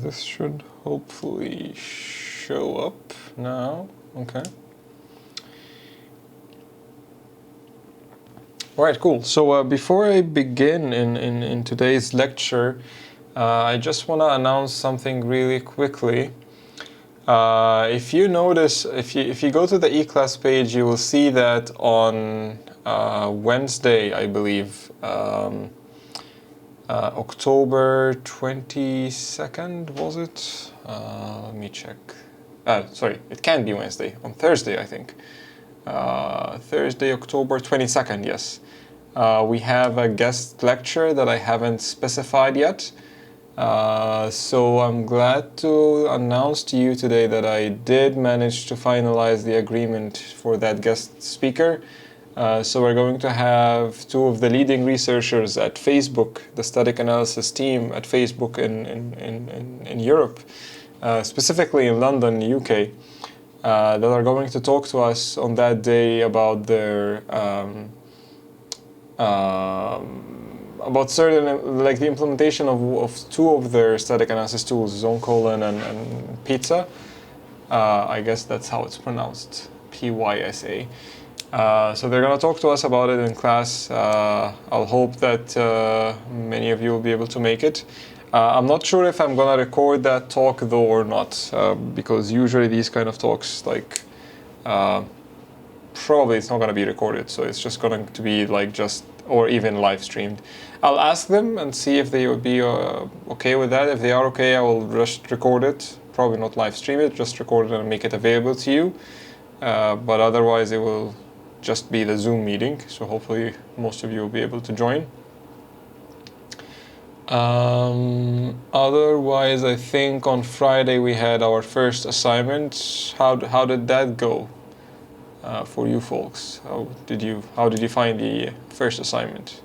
This should hopefully show up now. Okay. All right, cool. So before I begin in today's lecture, I just want to announce something really quickly. If you notice, if you go to the eClass page, you will see that on Wednesday, I believe, October 22nd, was it? Let me check. Sorry, it can't be Wednesday. On Thursday, I think. Thursday, October 22nd, yes. We have a guest lecture that I haven't specified yet. So I'm glad to announce to you today that I did manage to finalize the agreement for that guest speaker. So we're going to have two of the leading researchers at Facebook, the static analysis team at Facebook in Europe, specifically in London, UK, that are going to talk to us on that day about their about certain, like the implementation of two of their static analysis tools, ZoneColon and Pizza. I guess that's how it's pronounced, PYSA. So they're going to talk to us about it in class. I'll hope that many of you will be able to make it. I'm not sure if I'm going to record that talk though or not, because usually these kind of talks, like, probably it's not going to be recorded, so it's just going to be like just, or even live streamed. I'll ask them and see if they would be okay with that. If they are okay, I will just record it, probably not live stream it, just record it and make it available to you. But otherwise it will just be the Zoom meeting, so hopefully most of you will be able to join. Otherwise, I think on Friday we had our first assignment. How did that go for you folks? How did you find the first assignment?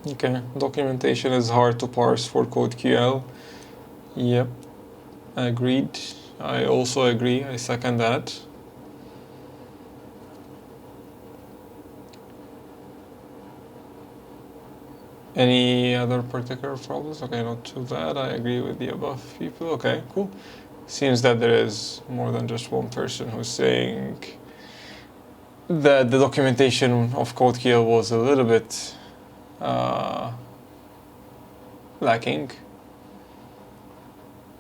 Okay, documentation is hard to parse for CodeQL. Yep, agreed. I also agree, I second that. Any other particular problems? Okay, not too bad. I agree with the above people. Okay, cool. Seems that there is more than just one person who's saying that the documentation of CodeQL was a little bit lacking.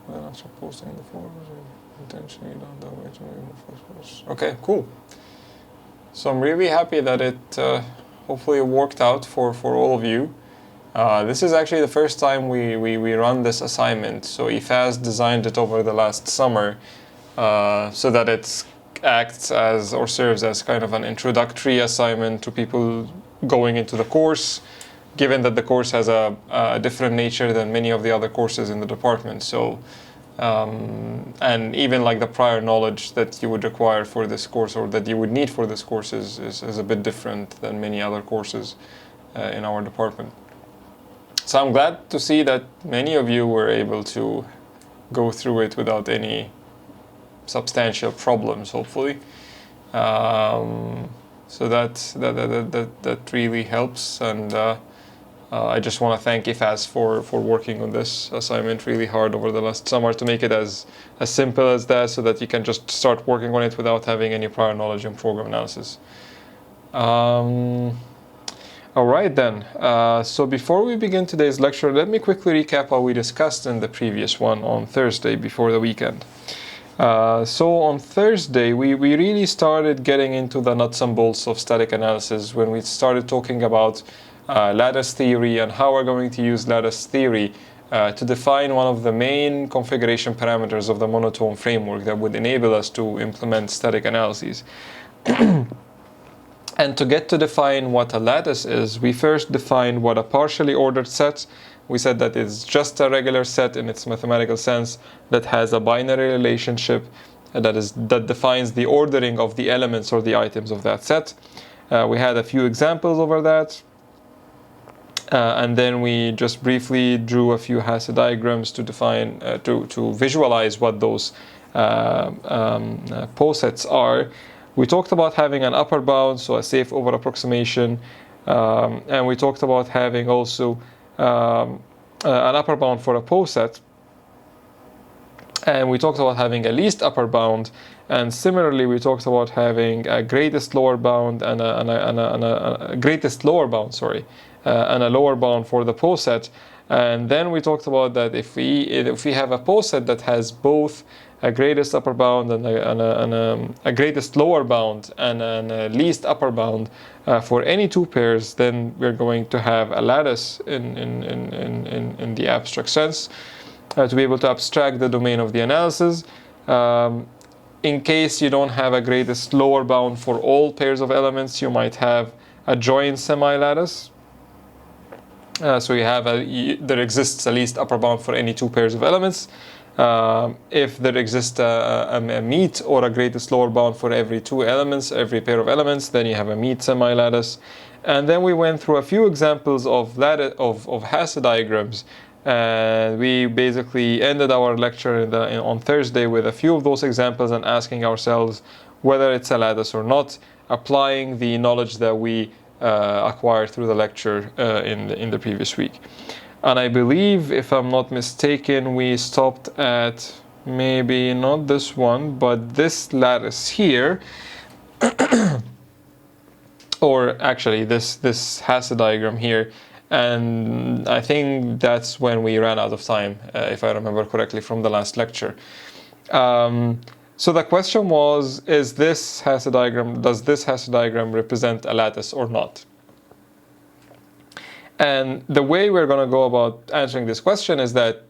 After posting the forms, intentionally done that way to remove. Okay, cool. So I'm really happy that it hopefully worked out for all of you. This is actually the first time we run this assignment. So IFAS designed it over the last summer so that it acts as or serves as kind of an introductory assignment to people going into the course, given that the course has a different nature than many of the other courses in the department. So, and even like the prior knowledge that you would require for this course or that you would need for this course is a bit different than many other courses in our department. So I'm glad to see that many of you were able to go through it without any substantial problems, hopefully. So that really helps, and I just want to thank IFAS for working on this assignment really hard over the last summer to make it as simple as that, so that you can just start working on it without having any prior knowledge in program analysis. All right then, so before we begin today's lecture, let me quickly recap what we discussed in the previous one on Thursday before the weekend. So on Thursday, we really started getting into the nuts and bolts of static analysis when we started talking about lattice theory and how we're going to use lattice theory to define one of the main configuration parameters of the monotone framework that would enable us to implement static analyses. And to get to define what a lattice is, we first defined what a partially ordered set. We said that it's just a regular set in its mathematical sense that has a binary relationship that defines the ordering of the elements or the items of that set. We had a few examples over that. And then we just briefly drew a few Hasse diagrams to define, to visualize what those posets are. We talked about having an upper bound, so a safe over approximation, and we talked about having also an upper bound for a poset, and we talked about having a least upper bound, and similarly we talked about having a greatest lower bound and a greatest lower bound, sorry, and a lower bound for the poset. And then we talked about that if we have a poset that has both a greatest upper bound and a greatest lower bound and a least upper bound for any two pairs, then we're going to have a lattice in the abstract sense, to be able to abstract the domain of the analysis. In case you don't have a greatest lower bound for all pairs of elements, you might have a joint semi-lattice. So you have there exists a least upper bound for any two pairs of elements. If there exists a meet or a greatest lower bound for every two elements, every pair of elements, then you have a meet semi-lattice. And then we went through a few examples of Hasse diagrams, and we basically ended our lecture on Thursday with a few of those examples and asking ourselves whether it's a lattice or not, applying the knowledge that we acquired through the lecture in the previous week. And I believe, if I'm not mistaken, we stopped at maybe not this one, but this lattice here, or actually this Hasse diagram here, and I think that's when we ran out of time, if I remember correctly from the last lecture. So the question was, does this Hasse diagram represent a lattice or not? And the way we're going to go about answering this question is that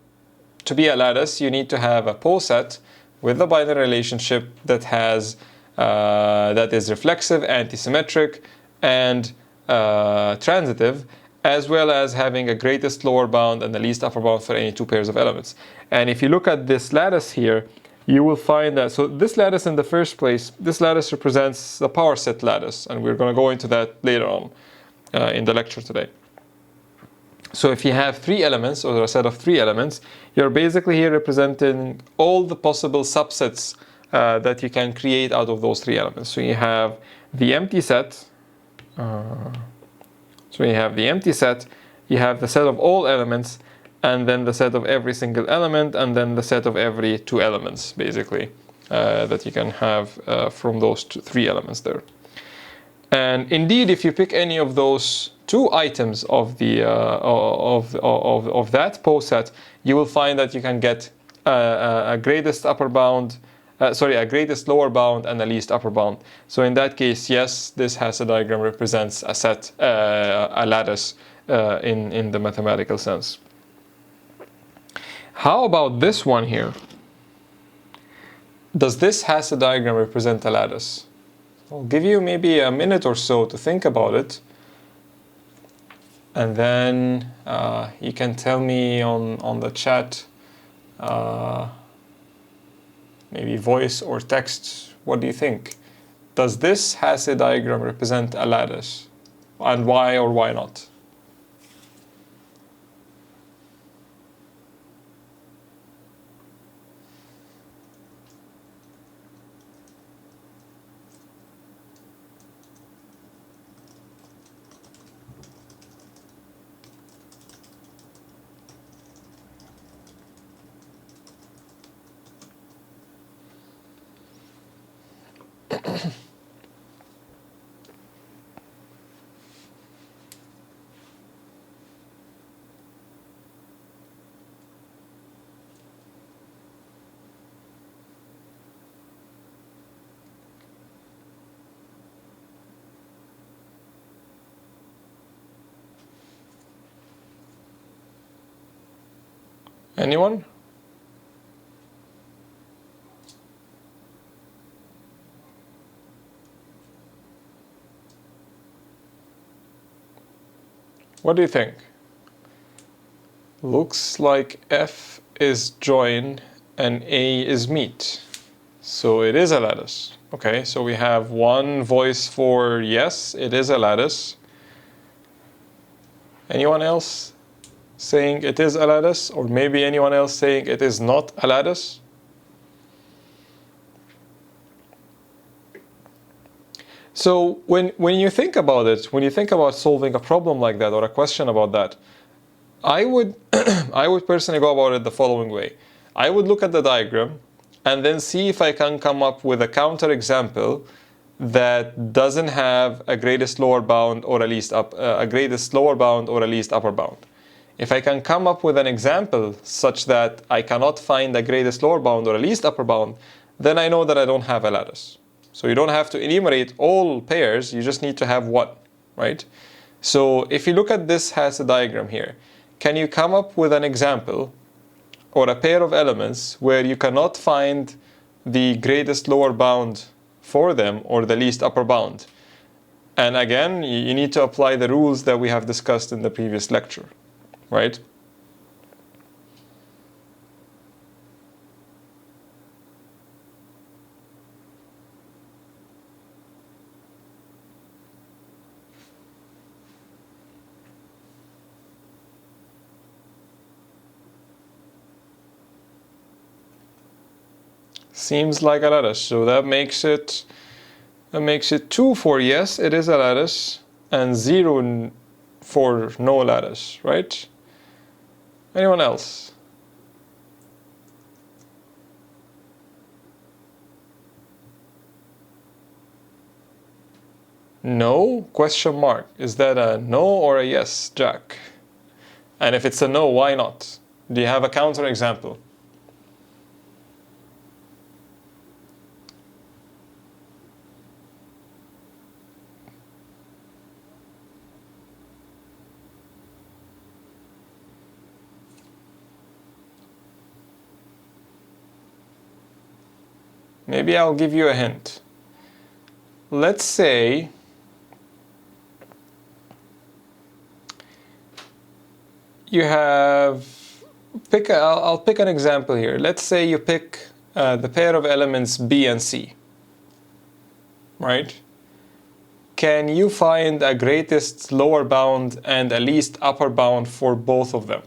to be a lattice, you need to have a poset with a binary relationship that has that is reflexive, antisymmetric, and transitive, as well as having a greatest lower bound and the least upper bound for any two pairs of elements. And if you look at this lattice here, you will find that, so this lattice in the first place, this lattice represents the power set lattice, and we're going to go into that later on in the lecture today. So if you have three elements, or a set of three elements, you're basically here representing all the possible subsets that you can create out of those three elements. So you have the empty set, you have the set of all elements, and then the set of every single element, and then the set of every two elements, basically, that you can have from those three elements there. And indeed, if you pick any of those two items of the of that poset, you will find that you can get a greatest upper bound, a greatest lower bound and a least upper bound. So in that case, yes, this Hasse diagram represents a set, a lattice in the mathematical sense. How about this one here? Does this Hasse diagram represent a lattice? I'll give you maybe a minute or so to think about it, and then you can tell me on the chat, maybe voice or text, what do you think? Does this Hasse diagram represent a lattice, and why or why not? Anyone? What do you think? Looks like F is join and A is meet. So it is a lattice. Okay, so we have one voice for yes, it is a lattice. Anyone else saying it is a lattice, or maybe anyone else saying it is not a lattice? So when you think about it, when you think about solving a problem like that or a question about that, I would I would personally go about it the following way. I would look at the diagram and then see if I can come up with a counterexample that doesn't have a greatest lower bound or a least lower bound or a least upper bound. If I can come up with an example such that I cannot find a greatest lower bound or a least upper bound, then I know that I don't have a lattice. So you don't have to enumerate all pairs, you just need to have one, right? So if you look at this as a diagram here, can you come up with an example or a pair of elements where you cannot find the greatest lower bound for them or the least upper bound? And again, you need to apply the rules that we have discussed in the previous lecture, right? Seems like a lattice, so that makes it 2 for yes, it is a lattice, and 0 for no lattice, right? Anyone else? No? Question mark. Is that a no or a yes, Jack? And if it's a no, why not? Do you have a counter example? Maybe I'll give you a hint. Let's say you have, I'll pick an example here. Let's say you pick the pair of elements B and C, right? Can you find a greatest lower bound and a least upper bound for both of them?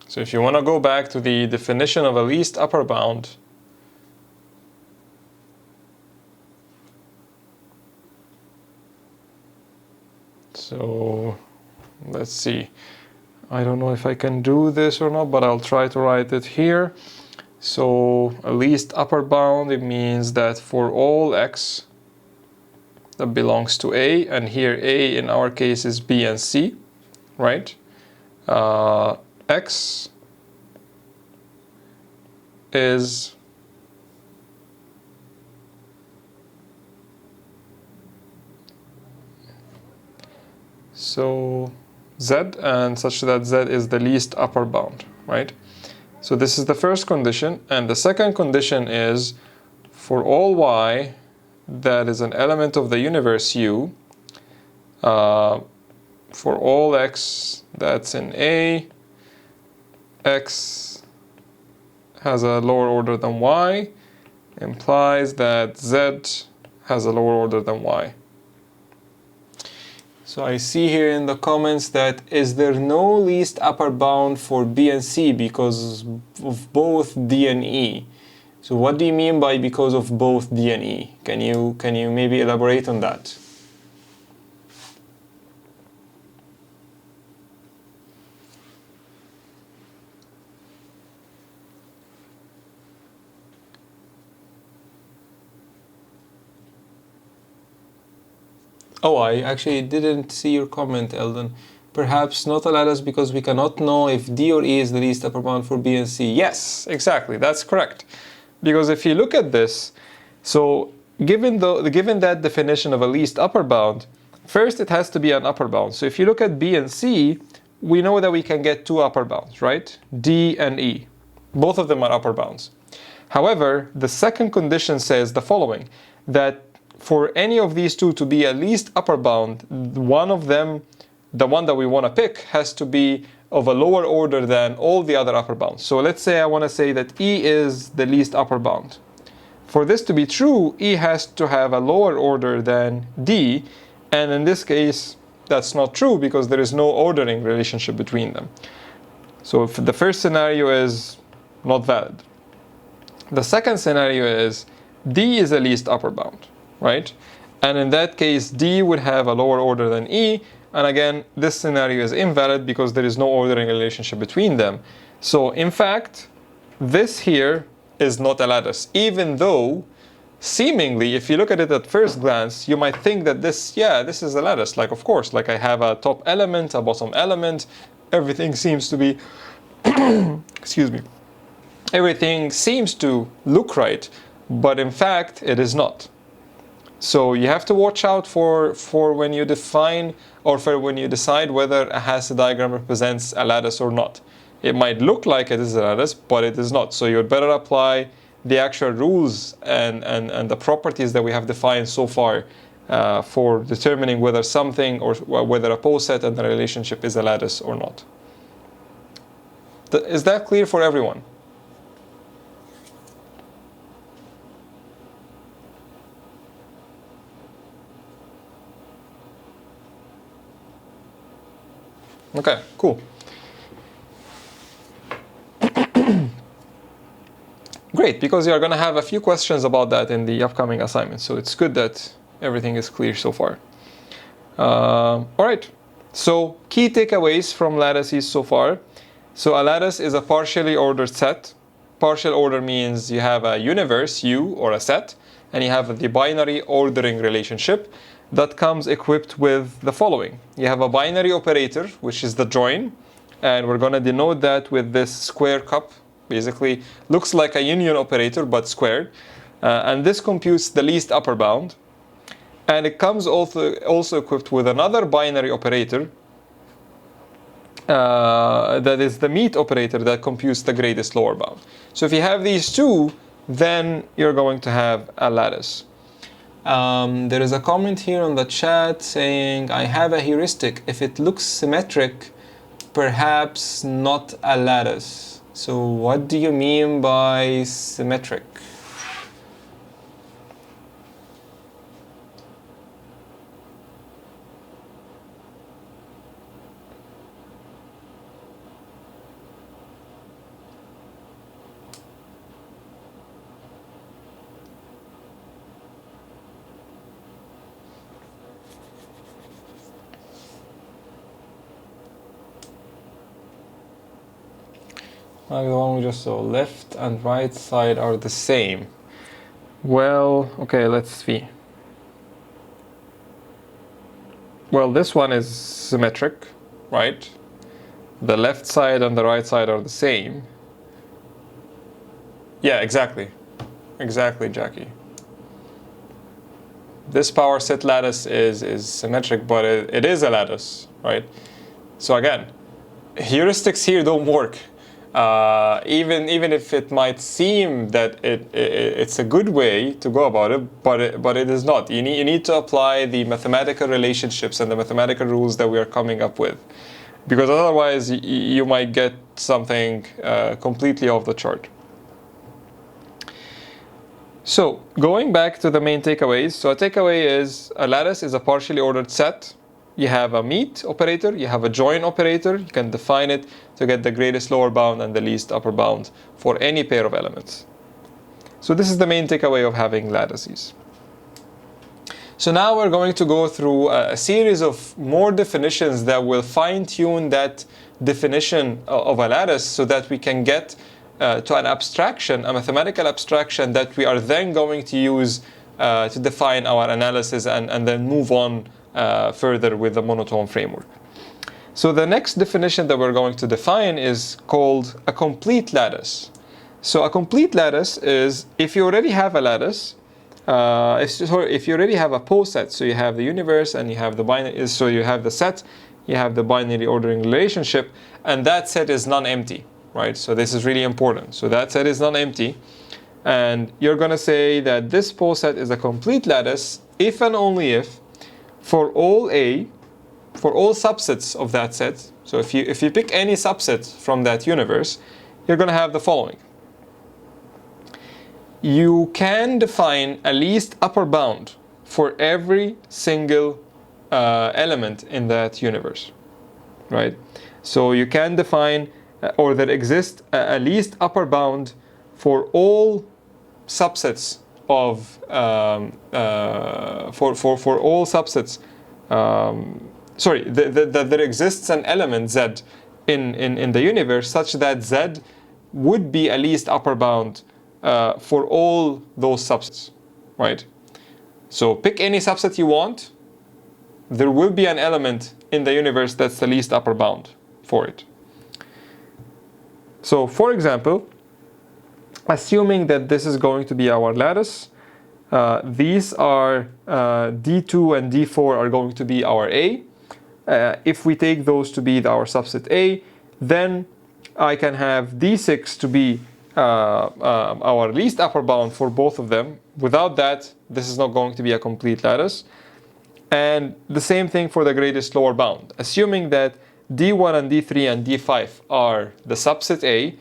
So if you want to go back to the definition of a least upper bound, so let's see. I don't know if I can do this or not, but I'll try to write it here. So a least upper bound, it means that for all x that belongs to A, and here A in our case is B and C, right? X is so Z, and such that Z is the least upper bound, right? So this is the first condition, and the second condition is for all y that is an element of the universe U, for all x that's in A, x has a lower order than y, implies that z has a lower order than y. So I see here in the comments that is there no least upper bound for B and C because of both D and E? So what do you mean by because of both D and E? Can you maybe elaborate on that? Oh, I actually didn't see your comment, Eldon. Perhaps not a lattice because we cannot know if D or E is the least upper bound for B and C. Yes, exactly, that's correct. Because if you look at this, so given that definition of a least upper bound, first it has to be an upper bound. So if you look at B and C, we know that we can get two upper bounds, right? D and E. Both of them are upper bounds. However, the second condition says the following, that for any of these two to be a least upper bound, one of them, the one that we want to pick, has to be of a lower order than all the other upper bounds. So let's say I want to say that E is the least upper bound. for this to be true, E has to have a lower order than D, and in this case, that's not true because there is no ordering relationship between them. So if the first scenario is not valid. The second scenario is D is the least upper bound, right? And in that case, D would have a lower order than E, and again, this scenario is invalid because there is no ordering relationship between them. So in fact, this here is not a lattice, even though seemingly, if you look at it at first glance, you might think that this is a lattice. Like, of course, like I have a top element, a bottom element, everything seems to be, excuse me, everything seems to look right, but in fact, it is not. So you have to watch out for when you define or for when you decide whether a Hasse diagram represents a lattice or not. It might look like it is a lattice, but it is not. So you'd better apply the actual rules and the properties that we have defined so far for determining whether something or whether a pose set and the relationship is a lattice or not. Is that clear for everyone? Okay, cool. Great, because you are going to have a few questions about that in the upcoming assignment, so it's good that everything is clear so far. All right, so key takeaways from lattices so far. So a lattice is a partially ordered set. Partial order means you have a universe, U, or a set, and you have the binary ordering relationship that comes equipped with the following. You have a binary operator, which is the join, and we're going to denote that with this square cup. Basically looks like a union operator but squared, and this computes the least upper bound, and it comes also equipped with another binary operator that is the meet operator that computes the greatest lower bound. So if you have these two, then you're going to have a lattice. There is a comment here on the chat saying, I have a heuristic. If it looks symmetric, perhaps not a lattice. So what do you mean by symmetric? Like the one we just saw, left and right side are the same. Well, okay, let's see. Well, this one is symmetric, right? The left side and the right side are the same. Yeah, exactly. Exactly, Jackie. This power set lattice is symmetric, but it is a lattice, right? So again, heuristics here don't work. Even if it might seem that it's a good way to go about it, but it is not. You need to apply the mathematical relationships and the mathematical rules that we are coming up with, because otherwise you might get something completely off the chart. So going back to the main takeaways, so a takeaway is a lattice is a partially ordered set. You have a meet operator, you have a join operator, you can define it to get the greatest lower bound and the least upper bound for any pair of elements. So this is the main takeaway of having lattices. So now we're going to go through a series of more definitions that will fine-tune that definition of a lattice so that we can get to an abstraction, a mathematical abstraction that we are then going to use to define our analysis and then move on further with the monotone framework. So the next definition that we're going to define is called a complete lattice. So a complete lattice is if you already have a lattice, if you already have a pose set, so you have the universe and you have the binary, so you have the set, you have the binary ordering relationship, and that set is non-empty, right? So this is really important. So that set is non-empty, and you're going to say that this pose set is a complete lattice if and only if for all subsets of that set. So if you pick any subset from that universe, you're going to have the following. you can define a least upper bound for every single element in that universe, right? So you can define, or there exists a least upper bound for all subsets of for all subsets. Sorry, that there exists an element z in the universe such that z would be a least upper bound for all those subsets, right? So pick any subset you want. There will be an element in the universe that's the least upper bound for it. So for example, assuming that this is going to be our lattice, these are D2 and D4 are going to be our A. If we take those to be our subset A, then I can have D6 to be our least upper bound for both of them. Without that, this is not going to be a complete lattice. And the same thing for the greatest lower bound. Assuming that D1 and D3 and D5 are the subset A,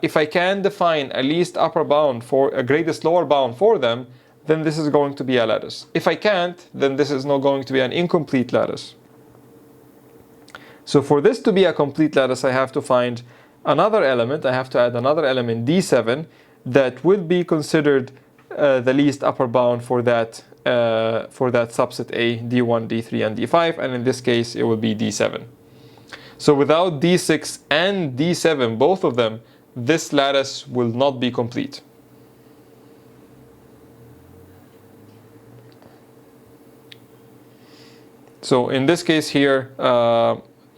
if I can define a least upper bound for a greatest lower bound for them, then this is going to be a lattice. If I can't, then this is not going to be an incomplete lattice. So for this to be a complete lattice, I have to find another element. I have to add another element, D7, that would be considered the least upper bound for that subset A, D1, D3, and D5, and in this case, it will be D7. So without D6 and D7, both of them, this lattice will not be complete. So in this case here,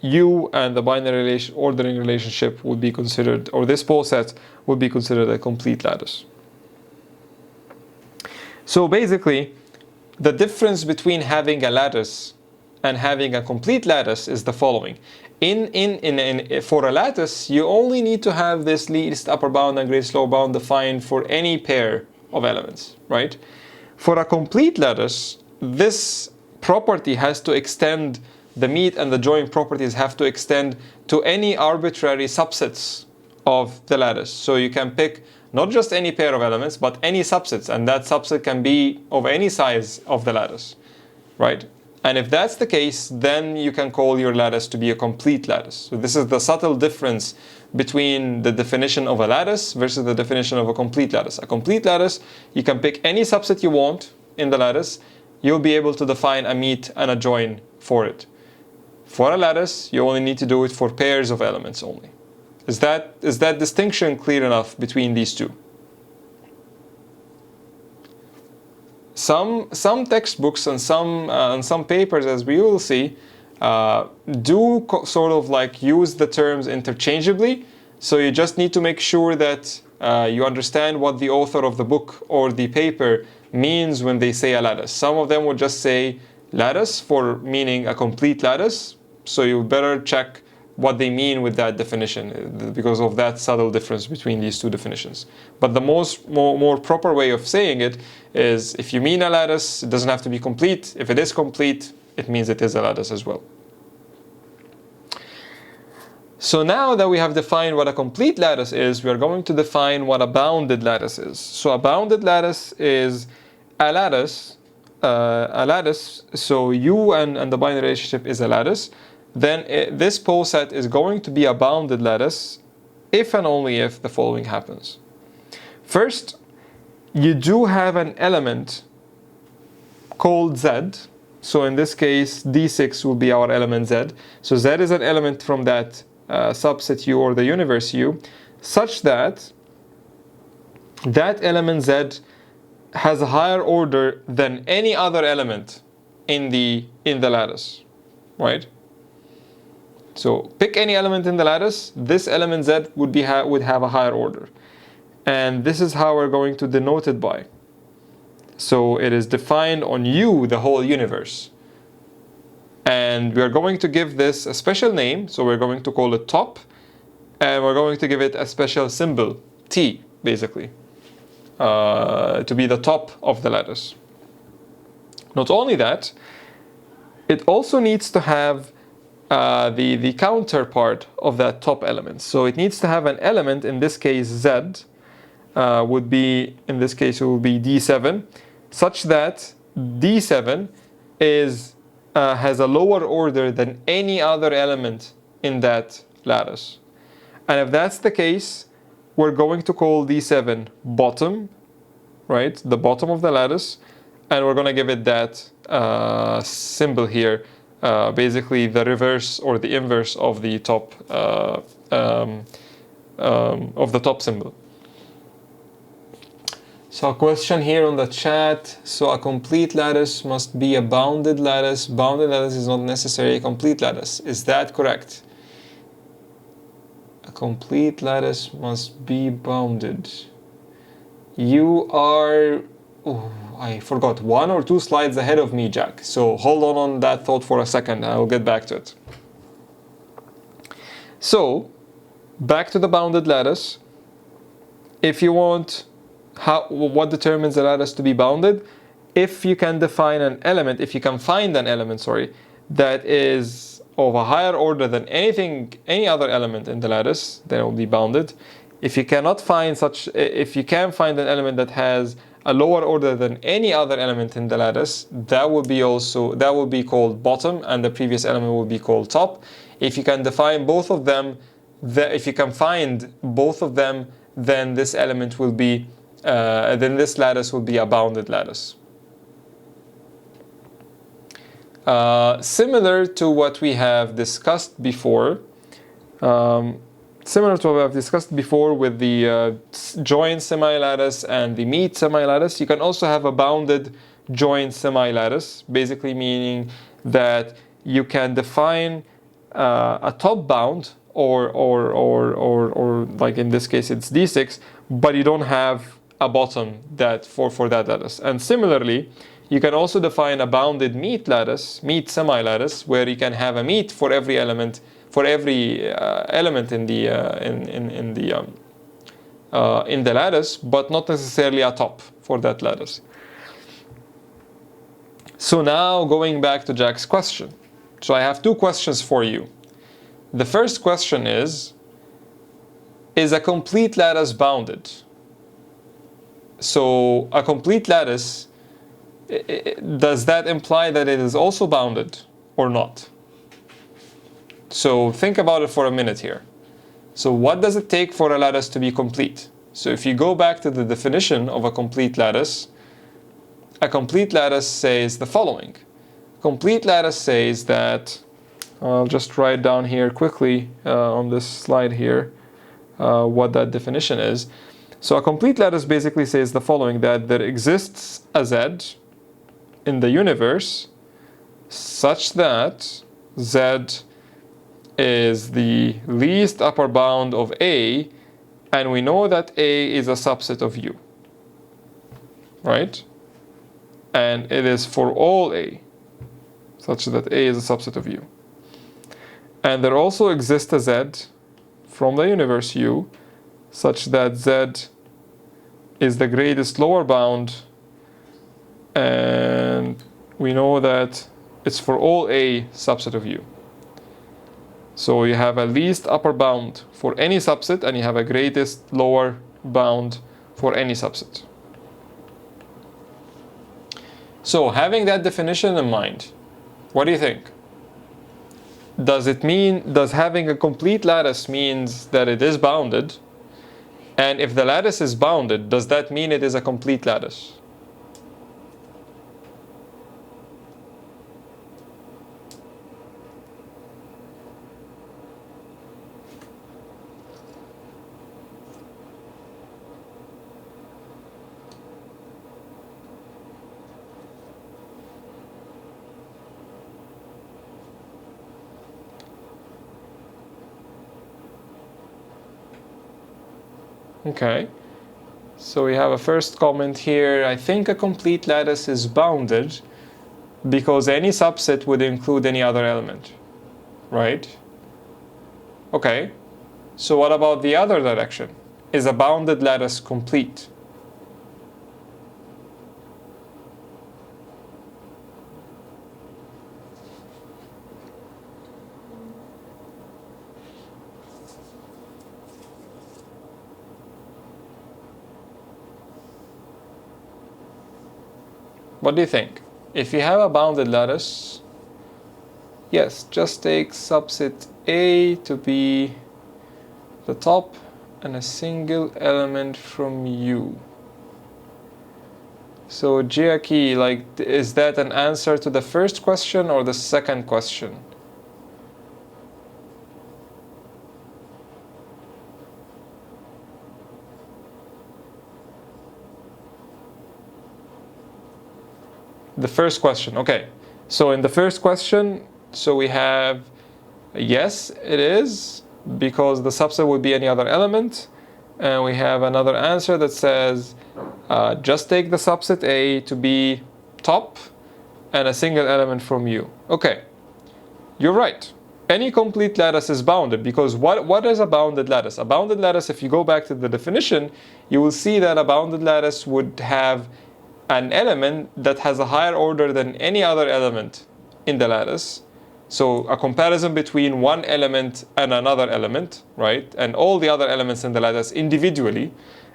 U and the binary ordering relationship would be considered, or this pole set would be considered a complete lattice. So basically, the difference between having a lattice and having a complete lattice is the following. For a lattice, you only need to have this least upper bound and greatest lower bound defined for any pair of elements, right? For a complete lattice, this property has to extend, the meet and the join properties have to extend to any arbitrary subsets of the lattice. So you can pick not just any pair of elements, but any subsets, and that subset can be of any size of the lattice, right? And if that's the case, then you can call your lattice to be a complete lattice. So this is the subtle difference between the definition of a lattice versus the definition of a complete lattice. A complete lattice, you can pick any subset you want in the lattice. You'll be able to define a meet and a join for it. For a lattice, you only need to do it for pairs of elements only. Is that distinction clear enough between these two? Some textbooks and some papers, as we will see, do sort of like use the terms interchangeably. So you just need to make sure that you understand what the author of the book or the paper means when they say a lattice. Some of them would just say lattice for meaning a complete lattice. So you better check what they mean with that definition because of that subtle difference between these two definitions. But the more proper way of saying it is, if you mean a lattice, it doesn't have to be complete. If it is complete, it means it is a lattice as well. So now that we have defined what a complete lattice is, we are going to define what a bounded lattice is. So a bounded lattice is a lattice, so U and the binary relationship is a lattice. Then this pole set is going to be a bounded lattice if and only if the following happens. First, you do have an element called Z. So in this case, D6 will be our element Z. So Z is an element from that subset U or the universe U, such that that element Z has a higher order than any other element in the lattice, right? So pick any element in the lattice, this element Z would have a higher order. And this is how we're going to denote it by. So it is defined on U, the whole universe. And we're going to give this a special name, so we're going to call it top, and we're going to give it a special symbol, T, basically, to be the top of the lattice. Not only that, it also needs to have the counterpart of that top element. So it needs to have an element, in this case Z, would be, in this case, it would be D7, such that D7 has a lower order than any other element in that lattice. And if that's the case, we're going to call D7 bottom, right? The bottom of the lattice, and we're going to give it that symbol here, basically the reverse or the inverse of the top symbol. So a question here on the chat. So a complete lattice must be a bounded lattice. Bounded lattice is not necessarily a complete lattice. Is that correct? A complete lattice must be bounded. You are, oh, I forgot, 1 or 2 slides ahead of me, Jack. So hold on that thought for a second. I'll get back to it. So back to the bounded lattice. If you want, what determines the lattice to be bounded? If you can define an element, if you can find an element, that is of a higher order than any other element in the lattice, then it will be bounded. If you can find an element that has a lower order than any other element in the lattice, that will be called bottom, and the previous element will be called top. If you can define both of them, if you can find both of them, then this element will be, then this lattice will be a bounded lattice. Similar to what we have discussed before, with the joint semilattice and the meet semilattice, you can also have a bounded joint semilattice, basically meaning that you can define a top bound, or like in this case it's D6, but you don't have a bottom for that lattice. And similarly, you can also define a bounded meet semilattice, where you can have a meet for every element in the lattice, but not necessarily a top for that lattice. So now going back to Jack's question. So I have 2 questions for you. The first question is a complete lattice bounded? So a complete lattice, does that imply that it is also bounded or not? So think about it for a minute here. So what does it take for a lattice to be complete? So if you go back to the definition of a complete lattice says the following. Complete lattice says that, I'll just write down here quickly on this slide here what that definition is. So a complete lattice basically says the following, that there exists a Z in the universe such that Z is the least upper bound of A, and we know that A is a subset of U, right? And it is for all A, such that A is a subset of U. And there also exists a Z from the universe U, such that Z is the greatest lower bound, and we know that it's for all A subset of U. So you have a least upper bound for any subset, and you have a greatest lower bound for any subset. So having that definition in mind, what do you think? Does having a complete lattice means that it is bounded? And if the lattice is bounded, does that mean it is a complete lattice? Okay, so we have a first comment here. I think a complete lattice is bounded because any subset would include any other element, right? Okay, so what about the other direction? Is a bounded lattice complete? What do you think? If you have a bounded lattice, yes, just take subset A to be the top and a single element from U. So Jiaki, like, is that an answer to the first question or the second question? The first question, okay. So in the first question, so we have yes, it is, because the subset would be any other element. And we have another answer that says just take the subset A to be top and a single element from U. Okay, you're right. Any complete lattice is bounded, because what is a bounded lattice? A bounded lattice, if you go back to the definition, you will see that a bounded lattice would have an element that has a higher order than any other element in the lattice. So a comparison between one element and another element, right? And all the other elements in the lattice individually.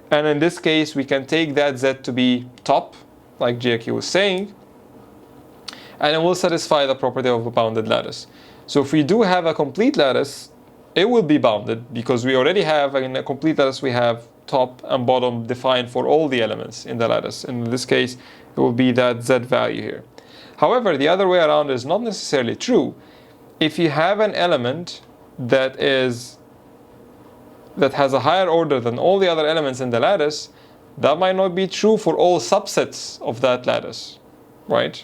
And in this case, we can take that Z to be top, like JQ was saying, and it will satisfy the property of a bounded lattice. So if we do have a complete lattice, it will be bounded, because we already have, in a complete lattice, we have top and bottom defined for all the elements in the lattice. And in this case, it will be that Z value here. However, the other way around is not necessarily true. If you have an element that has a higher order than all the other elements in the lattice, that might not be true for all subsets of that lattice, right?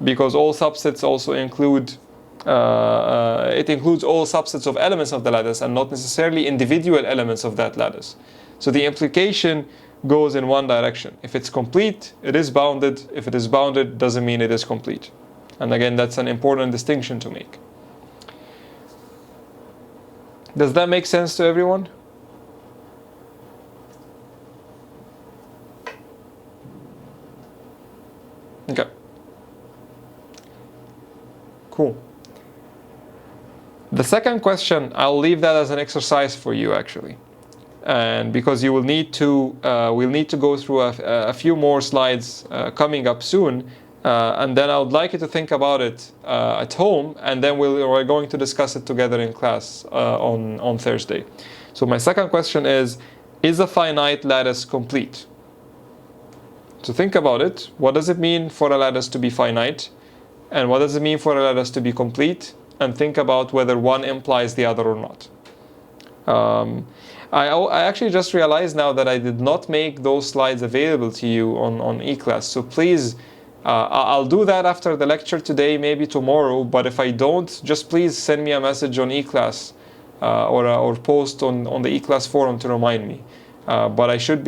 Because all subsets also include it includes all subsets of elements of the lattice and not necessarily individual elements of that lattice. So the implication goes in one direction. If it's complete, it is bounded. If it is bounded, doesn't mean it is complete. And again, that's an important distinction to make. Does that make sense to everyone? Okay. Cool. The second question, I'll leave that as an exercise for you, actually. And because you will need to, we'll need to go through a few more slides coming up soon. And then I would like you to think about it at home, and then we're going to discuss it together in class on Thursday. So my second question is a finite lattice complete? So think about it. What does it mean for a lattice to be finite? And what does it mean for a lattice to be complete? And think about whether one implies the other or not. I actually just realized now that I did not make those slides available to you on eClass. So please, I'll do that after the lecture today, maybe tomorrow. But if I don't, just please send me a message on eClass or post on the eClass forum to remind me. But I should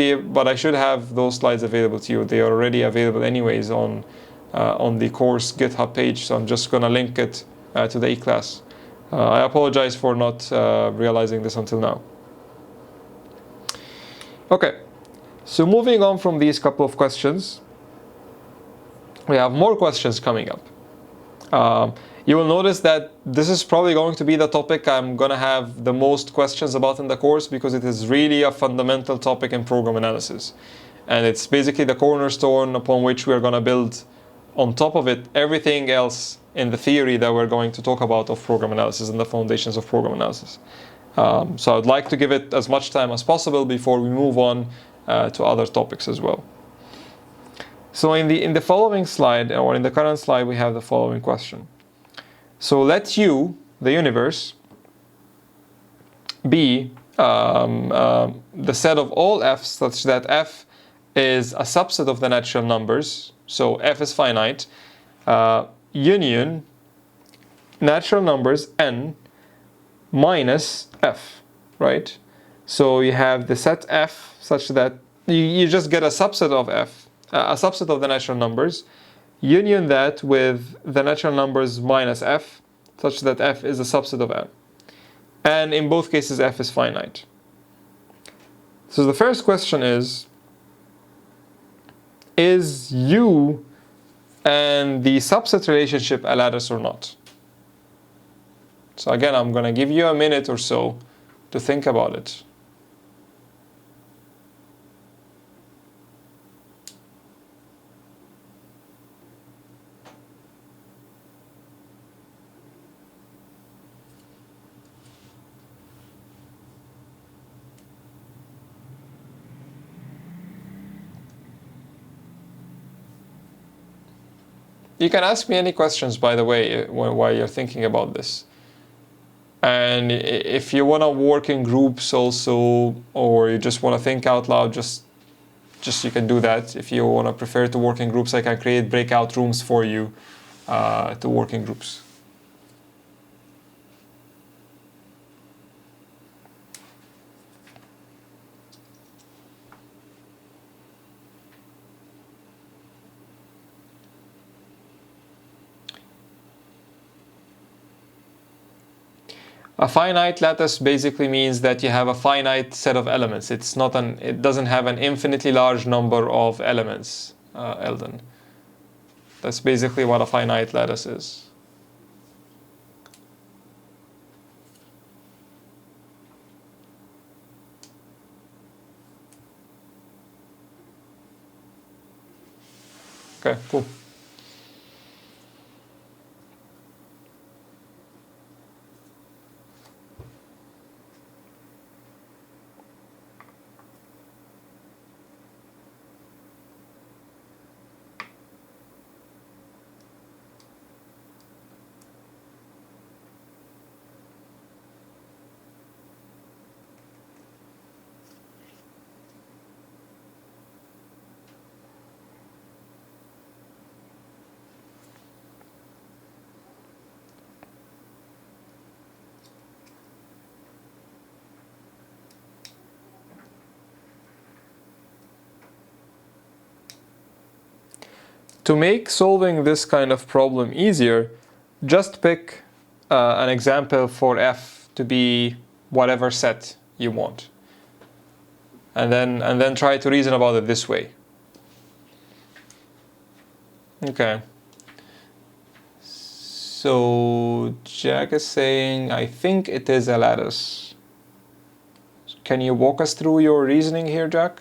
have those slides available to you. They are already available anyways on the course GitHub page. So I'm just gonna link it to the eClass. I apologize for not realizing this until now. Okay, so moving on from these couple of questions, we have more questions coming up. You will notice that this is probably going to be the topic I'm going to have the most questions about in the course, because it is really a fundamental topic in program analysis. And it's basically the cornerstone upon which we're going to build on top of it everything else in the theory that we're going to talk about of program analysis and the foundations of program analysis. So I'd like to give it as much time as possible before we move on to other topics as well. So in the following slide, or in the current slide, we have the following question. So let U, the universe, be the set of all f's such that f is a subset of the natural numbers. So f is finite. Union natural numbers n minus f, right? So you have the set f such that you just get a subset of f, a subset of the natural numbers, union that with the natural numbers minus f, such that f is a subset of n. And in both cases, f is finite. So the first question is U and the subset relationship a lattice or not? So again, I'm going to give you a minute or so to think about it. You can ask me any questions, by the way, while you're thinking about this. And if you want to work in groups also, or you just want to think out loud, just you can do that. If you want to prefer to work in groups, I can create breakout rooms for you to work in groups. A finite lattice basically means that you have a finite set of elements. It doesn't have an infinitely large number of elements, Eldon. That's basically what a finite lattice is. Okay, cool. To make solving this kind of problem easier, just pick an example for f to be whatever set you want, and then try to reason about it this way. Okay. So Jack is saying, I think it is a lattice. Can you walk us through your reasoning here, Jack?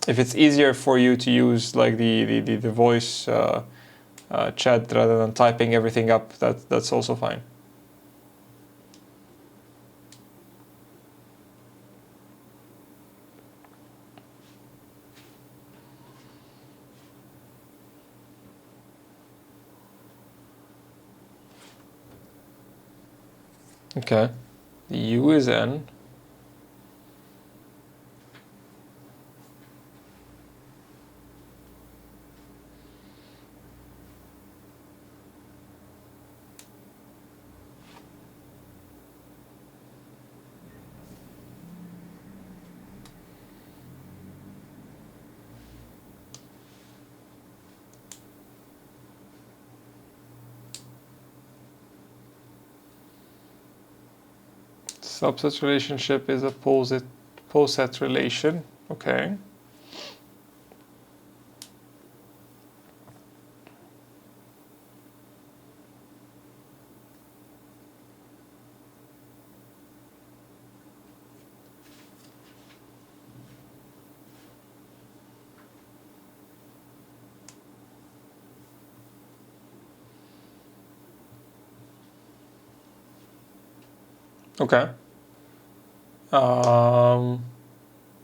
If it's easier for you to use like the voice chat rather than typing everything up, that's also fine. Okay, the U is N. Subset relationship is a poset relation. Okay. Okay.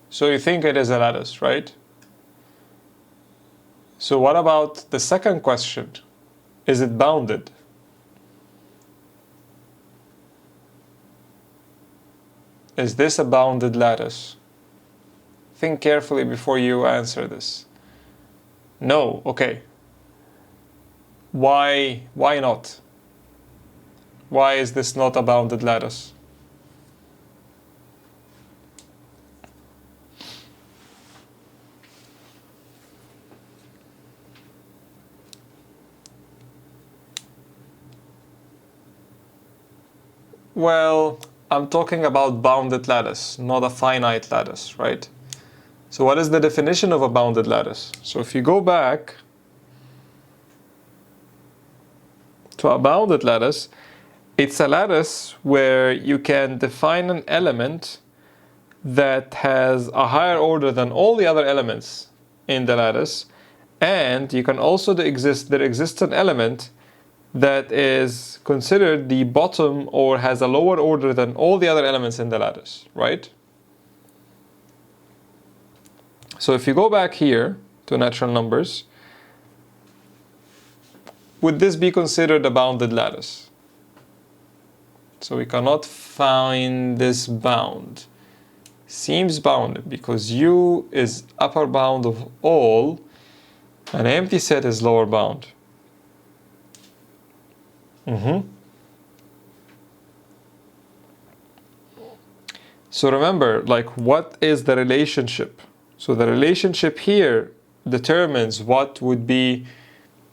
So you think it is a lattice, right? So what about the second question? Is it bounded? Is this a bounded lattice? Think carefully before you answer this. No, okay. Why not? Why is this not a bounded lattice? Well, I'm talking about bounded lattice, not a finite lattice, right? So what is the definition of a bounded lattice? So if you go back to a bounded lattice, it's a lattice where you can define an element that has a higher order than all the other elements in the lattice, and you can also there exists an element that is considered the bottom or has a lower order than all the other elements in the lattice, right? So if you go back here to natural numbers, would this be considered a bounded lattice? So we cannot find this bound. Seems bounded because U is upper bound of all, and empty set is lower bound. So remember, like, what is the relationship? So the relationship here determines what would be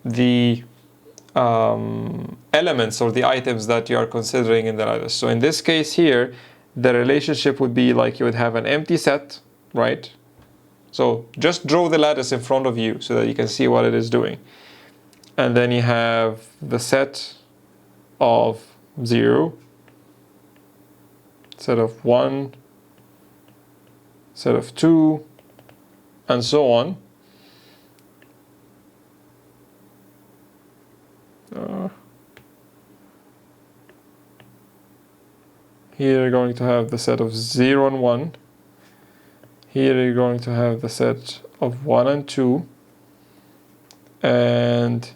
the elements or the items that you are considering in the lattice. So in this case here, the relationship would be like you would have an empty set, right? So just draw the lattice in front of you so that you can see what it is doing. And then you have the set of 0, set of 1, set of 2, and so on. Here you're going to have the set of 0 and 1. Here you're going to have the set of 1 and 2, and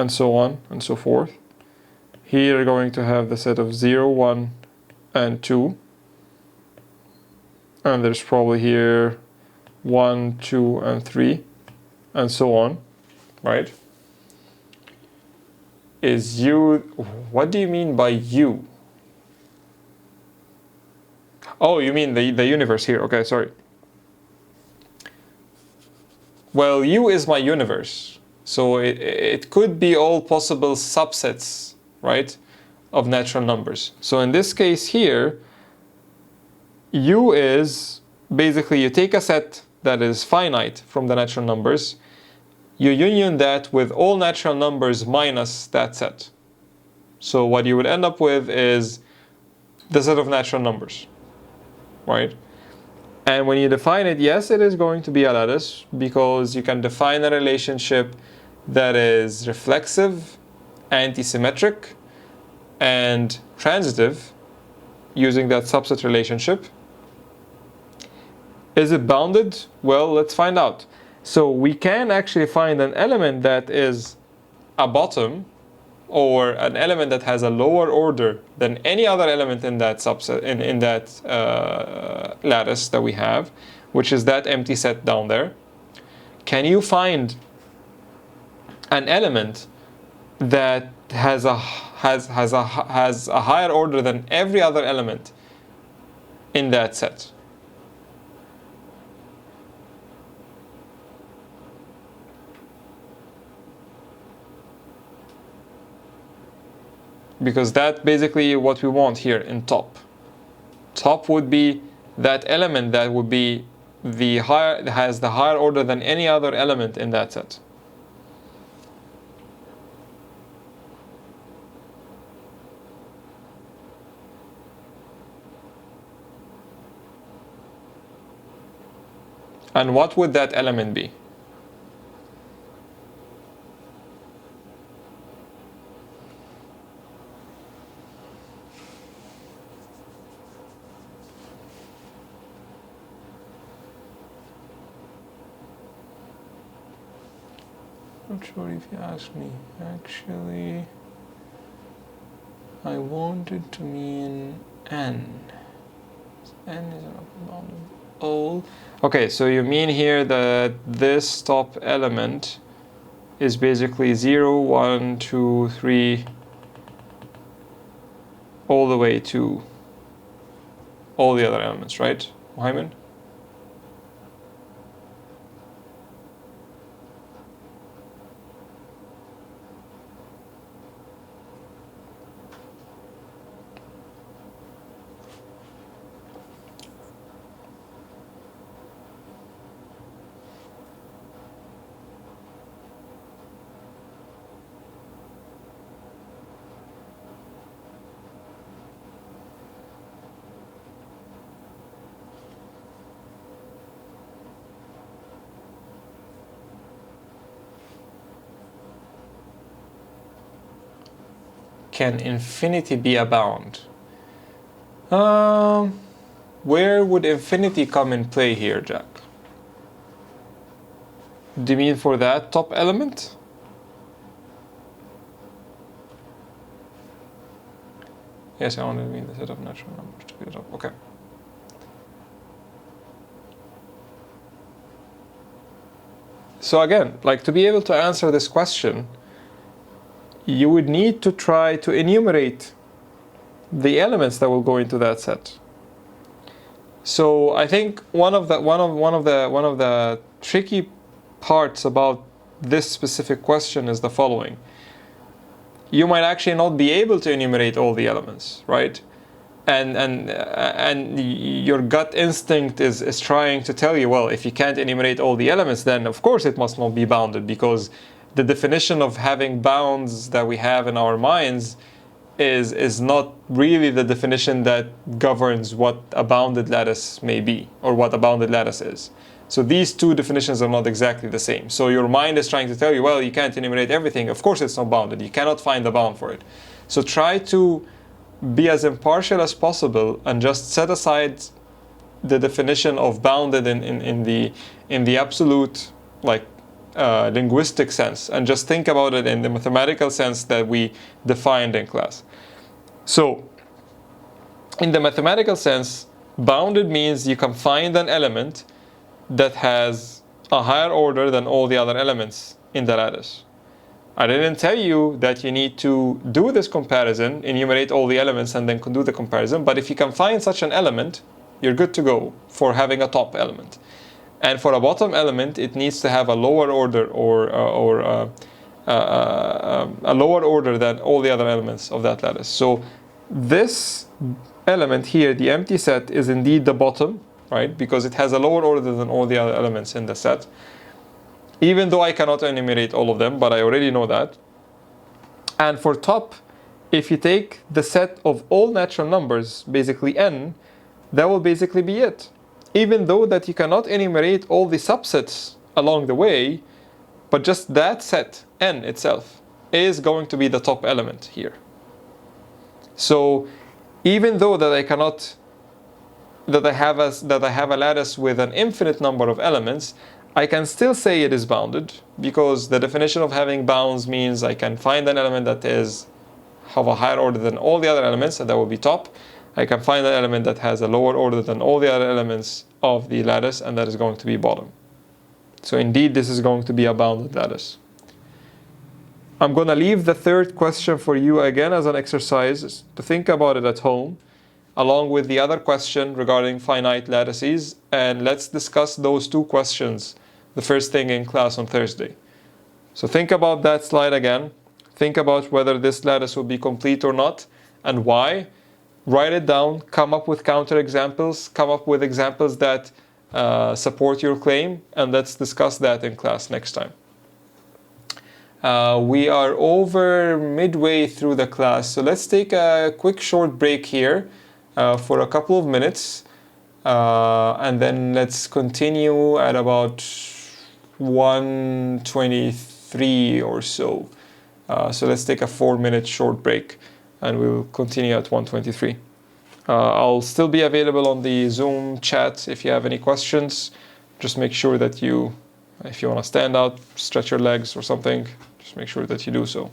so on and so forth. Here you're going to have the set of 0, 1, and 2. And there's probably here 1, 2, and 3, and so on, right? Is U, what do you mean by U? Oh, you mean the universe here, okay, sorry. Well, U is my universe, so it could be all possible subsets, right, of natural numbers. So in this case here, U is basically you take a set that is finite from the natural numbers, you union that with all natural numbers minus that set. So what you would end up with is the set of natural numbers, right? And when you define it, yes, it is going to be a lattice because you can define a relationship that is reflexive, anti-symmetric, and transitive using that subset relationship. Is it bounded? Well, let's find out. So we can actually find an element that is a bottom or an element that has a lower order than any other element in that subset, in that lattice that we have, which is that empty set down there. Can you find an element that has a higher order than every other element in that set? Because that's basically what we want here in top. Top would be that element that would be the higher, has the higher order than any other element in that set. And what would that element be? Not sure if you ask me. Actually, I want it to mean n. N is an upper bound of all. Okay, so you mean here that this top element is basically 0, 1, 2, 3, all the way to all the other elements, right, Hyman? Can infinity be a bound? Where would infinity come in play here, Jack? Do you mean for that top element? Yes, I only mean the set of natural numbers to be the top. Okay. So again, like to be able to answer this question, you would need to try to enumerate the elements that will go into that set. So I think one of the tricky parts about this specific question is the following. You might actually not be able to enumerate all the elements, right? And your gut instinct is trying to tell you, well, if you can't enumerate all the elements, then of course it must not be bounded, because the definition of having bounds that we have in our minds is not really the definition that governs what a bounded lattice may be, or what a bounded lattice is. So these two definitions are not exactly the same. So your mind is trying to tell you, well, you can't enumerate everything. Of course it's not bounded. You cannot find a bound for it. So try to be as impartial as possible and just set aside the definition of bounded in the absolute, like, linguistic sense, and just think about it in the mathematical sense that we defined in class. So in the mathematical sense, bounded means you can find an element that has a higher order than all the other elements in the lattice. I didn't tell you that you need to do this comparison, enumerate all the elements and then do the comparison, but if you can find such an element, you're good to go for having a top element. And for a bottom element, it needs to have a lower order or a lower order than all the other elements of that lattice. So this element here, the empty set, is indeed the bottom, right? Because it has a lower order than all the other elements in the set. Even though I cannot enumerate all of them, but I already know that. And for top, if you take the set of all natural numbers, basically n, that will basically be it. Even though that you cannot enumerate all the subsets along the way, but just that set, n itself, is going to be the top element here. So even though that I cannot, that I have a lattice with an infinite number of elements, I can still say it is bounded, because the definition of having bounds means I can find an element that is of a higher order than all the other elements, and that will be top. I can find an element that has a lower order than all the other elements of the lattice, and that is going to be bottom. So indeed, this is going to be a bounded lattice. I'm going to leave the third question for you again as an exercise to think about it at home, along with the other question regarding finite lattices, and let's discuss those two questions the first thing in class on Thursday. So think about that slide again. Think about whether this lattice will be complete or not, and why. Write it down, come up with counterexamples, come up with examples that support your claim, and let's discuss that in class next time. We are over midway through the class, so let's take a quick short break here for a couple of minutes, and then let's continue at about 1:23 or so. So let's take a 4-minute short break, and we'll continue at 1:23. I'll still be available on the Zoom chat if you have any questions. Just make sure that you, if you want to stand out, stretch your legs or something, just make sure that you do so.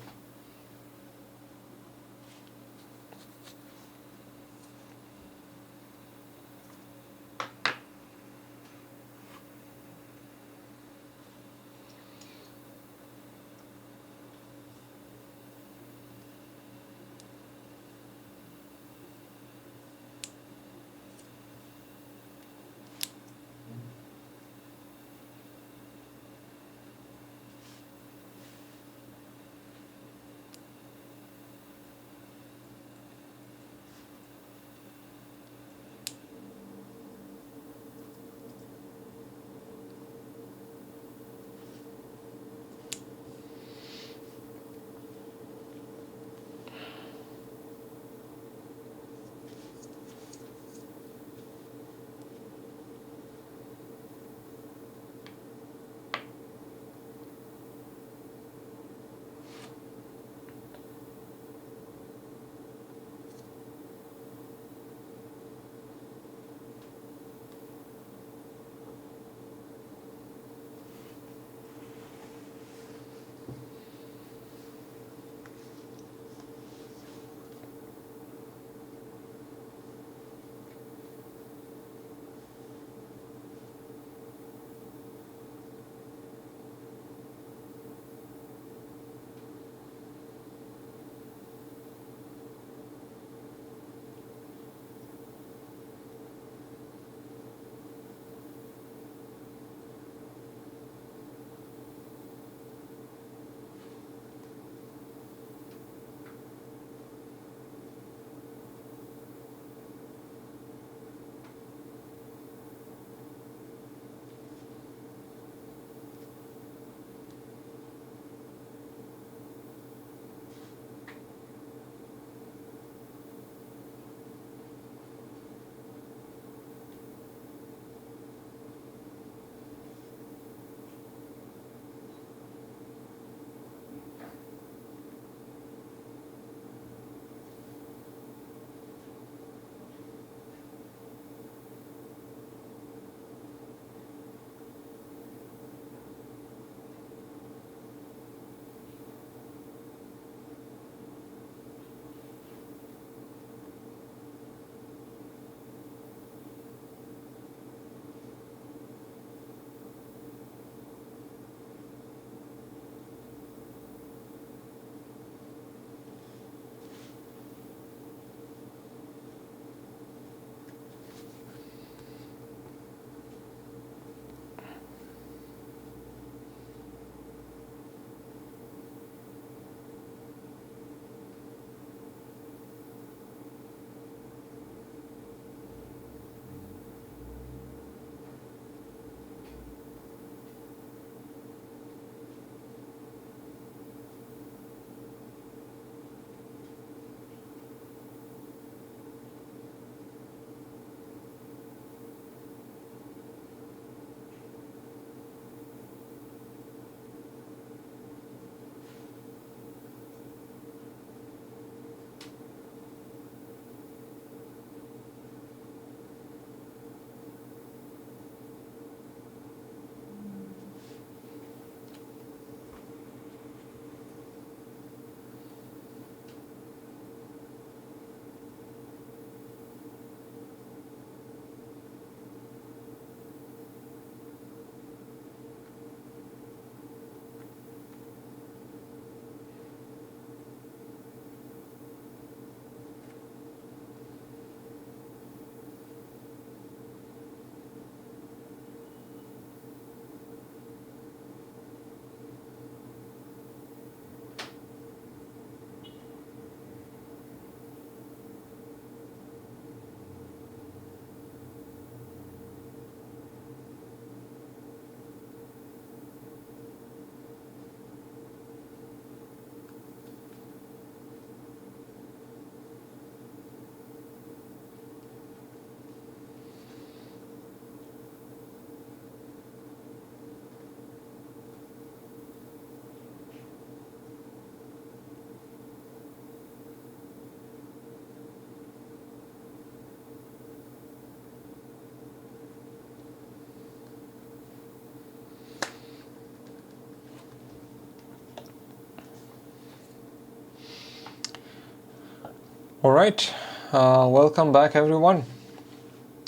All right, welcome back everyone.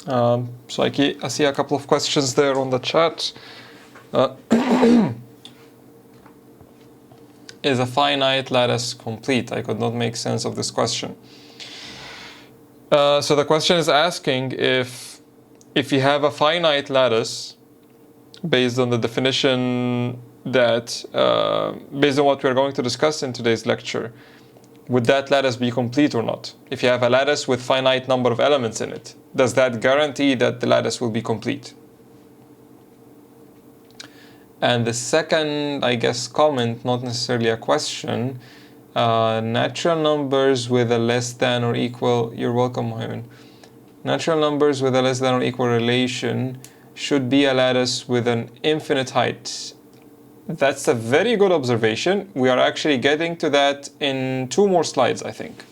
So I see a couple of questions there on the chat. Is a finite lattice complete? I could not make sense of this question. So the question is asking if you have a finite lattice, based on the definition that, based on what we're going to discuss in today's lecture, would that lattice be complete or not? If you have a lattice with finite number of elements in it, does that guarantee that the lattice will be complete? And the second, I guess, comment, not necessarily a question, natural numbers with a less than or equal, you're welcome, Mohammed. Natural numbers with a less than or equal relation should be a lattice with an infinite height. That's a very good observation. We are actually getting to that in 2 more slides, I think.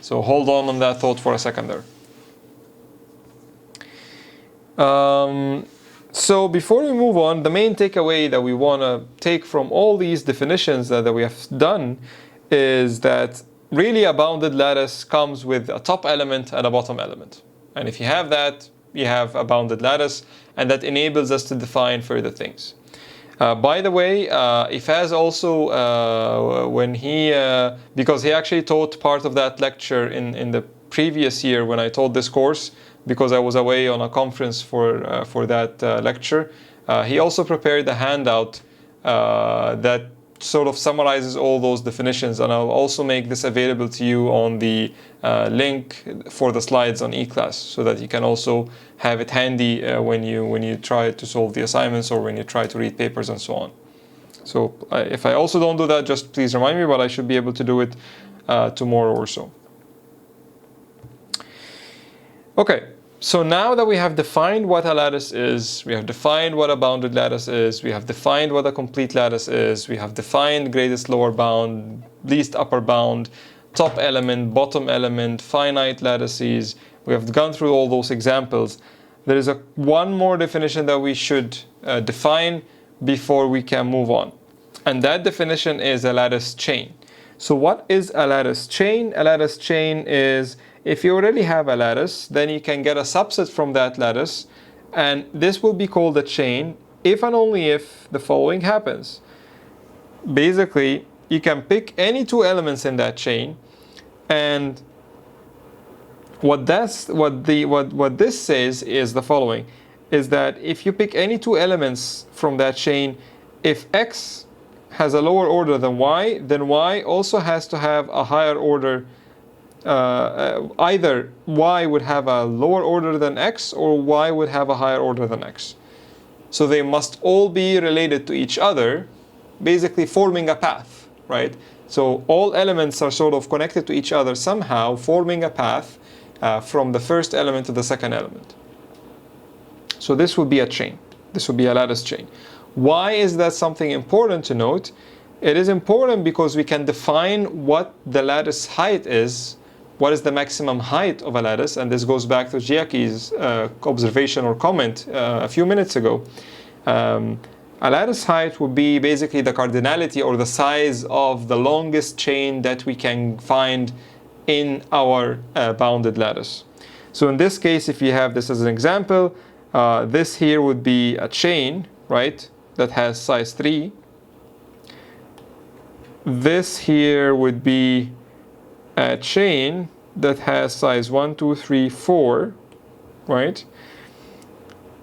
So hold on that thought for a second there. So before we move on, the main takeaway that we want to take from all these definitions that we have done is that really a bounded lattice comes with a top element and a bottom element. And if you have that, you have a bounded lattice, and that enables us to define further things. By the way, Ifaz also, because he actually taught part of that lecture in the previous year when I taught this course, because I was away on a conference for that lecture. He also prepared a handout that sort of summarizes all those definitions, and I'll also make this available to you on the link for the slides on eClass, so that you can also have it handy when you try to solve the assignments or when you try to read papers and so on. So if I also don't do that, just please remind me, but I should be able to do it tomorrow or so. Okay. So now that we have defined what a lattice is, we have defined what a bounded lattice is, we have defined what a complete lattice is, we have defined greatest lower bound, least upper bound, top element, bottom element, finite lattices. We have gone through all those examples. There is one more definition that we should define before we can move on. And that definition is a lattice chain. So what is a lattice chain? A lattice chain is, if you already have a lattice, then you can get a subset from that lattice, and this will be called a chain if and only if the following happens. Basically, you can pick any 2 elements in that chain, and what this says is the following, is that if you pick any 2 elements from that chain, if X has a lower order than Y, then Y also has to have a higher order. Either Y would have a lower order than X, or Y would have a higher order than X. So they must all be related to each other, basically forming a path, right? So all elements are sort of connected to each other somehow, forming a path from the first element to the second element. So this would be a chain. This would be a lattice chain. Why is that something important to note? It is important because we can define what the lattice height is. What is the maximum height of a lattice? And this goes back to Jiaki's observation or comment a few minutes ago. A lattice height would be basically the cardinality or the size of the longest chain that we can find in our bounded lattice. So in this case, if you have this as an example, this here would be a chain, right, that has size 3. This here would be a chain that has size 1, 2, 3, 4, right?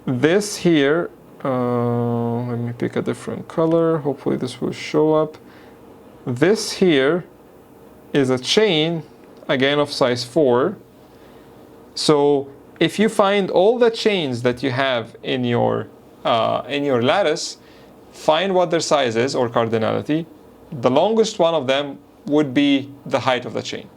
This here, let me pick a different color. Hopefully this will show up. This here is a chain, again, of size 4. So if you find all the chains that you have in your lattice, find what their size is or cardinality. The longest one of them would be the height of the chain.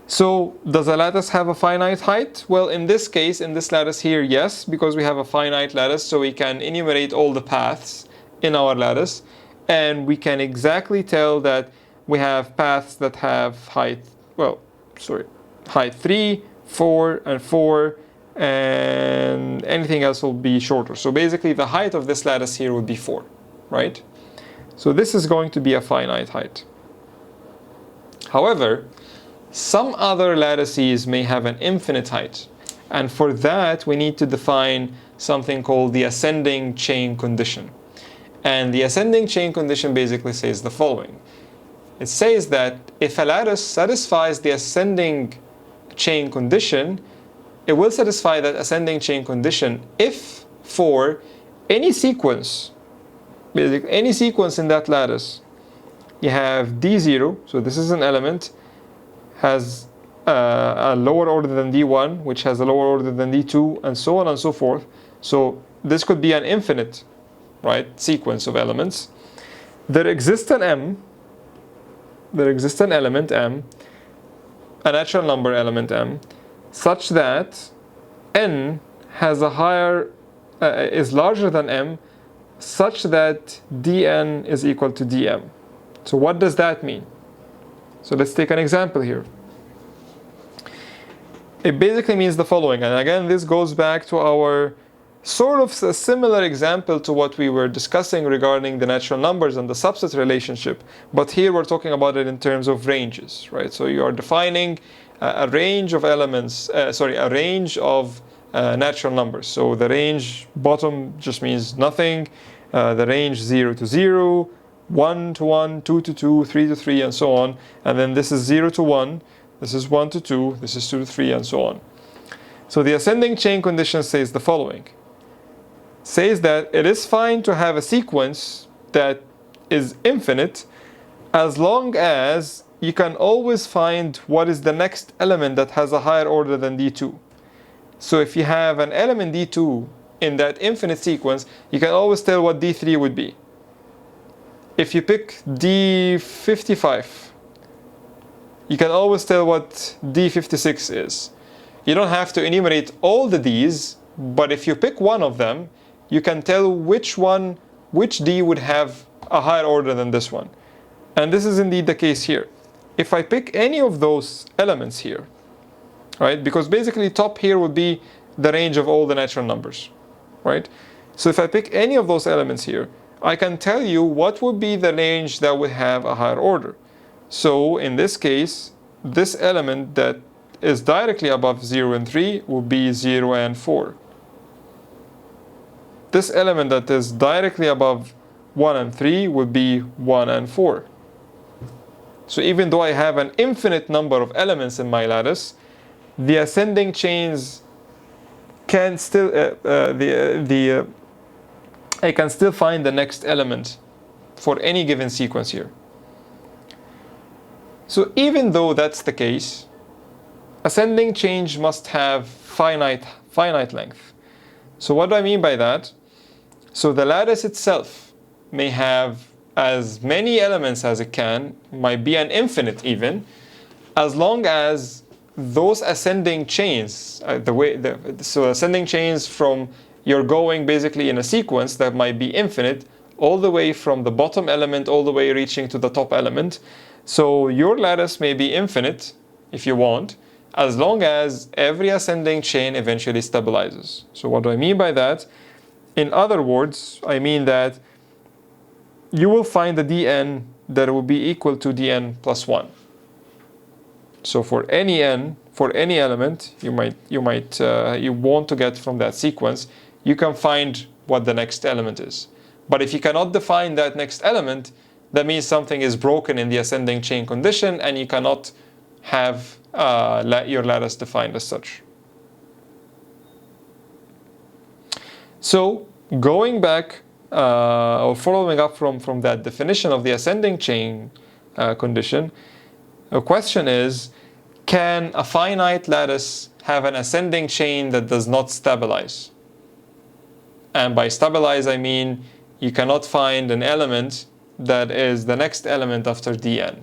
So does a lattice have a finite height? Well, in this case, in this lattice here, yes, because we have a finite lattice, so we can enumerate all the paths in our lattice, and we can exactly tell that we have paths that have height 3, 4, and 4, and anything else will be shorter. So basically the height of this lattice here would be 4, right? So this is going to be a finite height. However, Some other lattices may have an infinite height. And for that, we need to define something called the ascending chain condition. And the ascending chain condition basically says the following. It says that if a lattice satisfies the ascending chain condition, it will satisfy that ascending chain condition if for any sequence, basically any sequence in that lattice, you have D0, so this is an element, has a lower order than D1, which has a lower order than D2, and so on and so forth. So this could be an infinite, right, sequence of elements. There exists an M, there exists an element M, a natural number element M, such that N has a higher, is larger than M, such that Dn is equal to Dm. So what does that mean? So let's take an example here. It basically means the following, and again this goes back to our sort of a similar example to what we were discussing regarding the natural numbers and the subset relationship, but here we're talking about it in terms of ranges, right? So you are defining a range of elements, a range of natural numbers. So the range bottom just means nothing, the range 0 to 0, 1 to 1, 2 to 2, 3 to 3, and so on. And then this is 0 to 1, this is 1 to 2, this is 2 to 3, and so on. So the ascending chain condition says the following. Says that it is fine to have a sequence that is infinite as long as you can always find what is the next element that has a higher order than D2. So if you have an element D2 in that infinite sequence, you can always tell what D3 would be. If you pick D55, you can always tell what D56 is. You don't have to enumerate all the Ds, but if you pick one of them, you can tell which D would have a higher order than this one. And this is indeed the case here. If I pick any of those elements here, right, because basically top here would be the range of all the natural numbers, right? So if I pick any of those elements here, I can tell you what would be the range that would have a higher order. So in this case, this element that is directly above 0 and 3 will be 0 and 4. This element that is directly above 1 and 3 would be 1 and 4. So even though I have an infinite number of elements in my lattice, the ascending chains can still, I can still find the next element for any given sequence here. So even though that's the case, ascending chains must have finite length. So what do I mean by that? So the lattice itself may have as many elements as it can, might be an infinite even, as long as those ascending chains, so ascending chains from, you're going basically in a sequence that might be infinite, all the way from the bottom element all the way reaching to the top element. So your lattice may be infinite if you want, as long as every ascending chain eventually stabilizes. So what do I mean by that? In other words, I mean that you will find a dn that will be equal to dn plus 1. So for any n, for any element you want to get from that sequence, you can find what the next element is. But if you cannot define that next element, that means something is broken in the ascending chain condition and you cannot have your lattice defined as such. So going back or following up from that definition of the ascending chain condition, the question is, can a finite lattice have an ascending chain that does not stabilize? And by stabilize I mean you cannot find an element that is the next element after dn.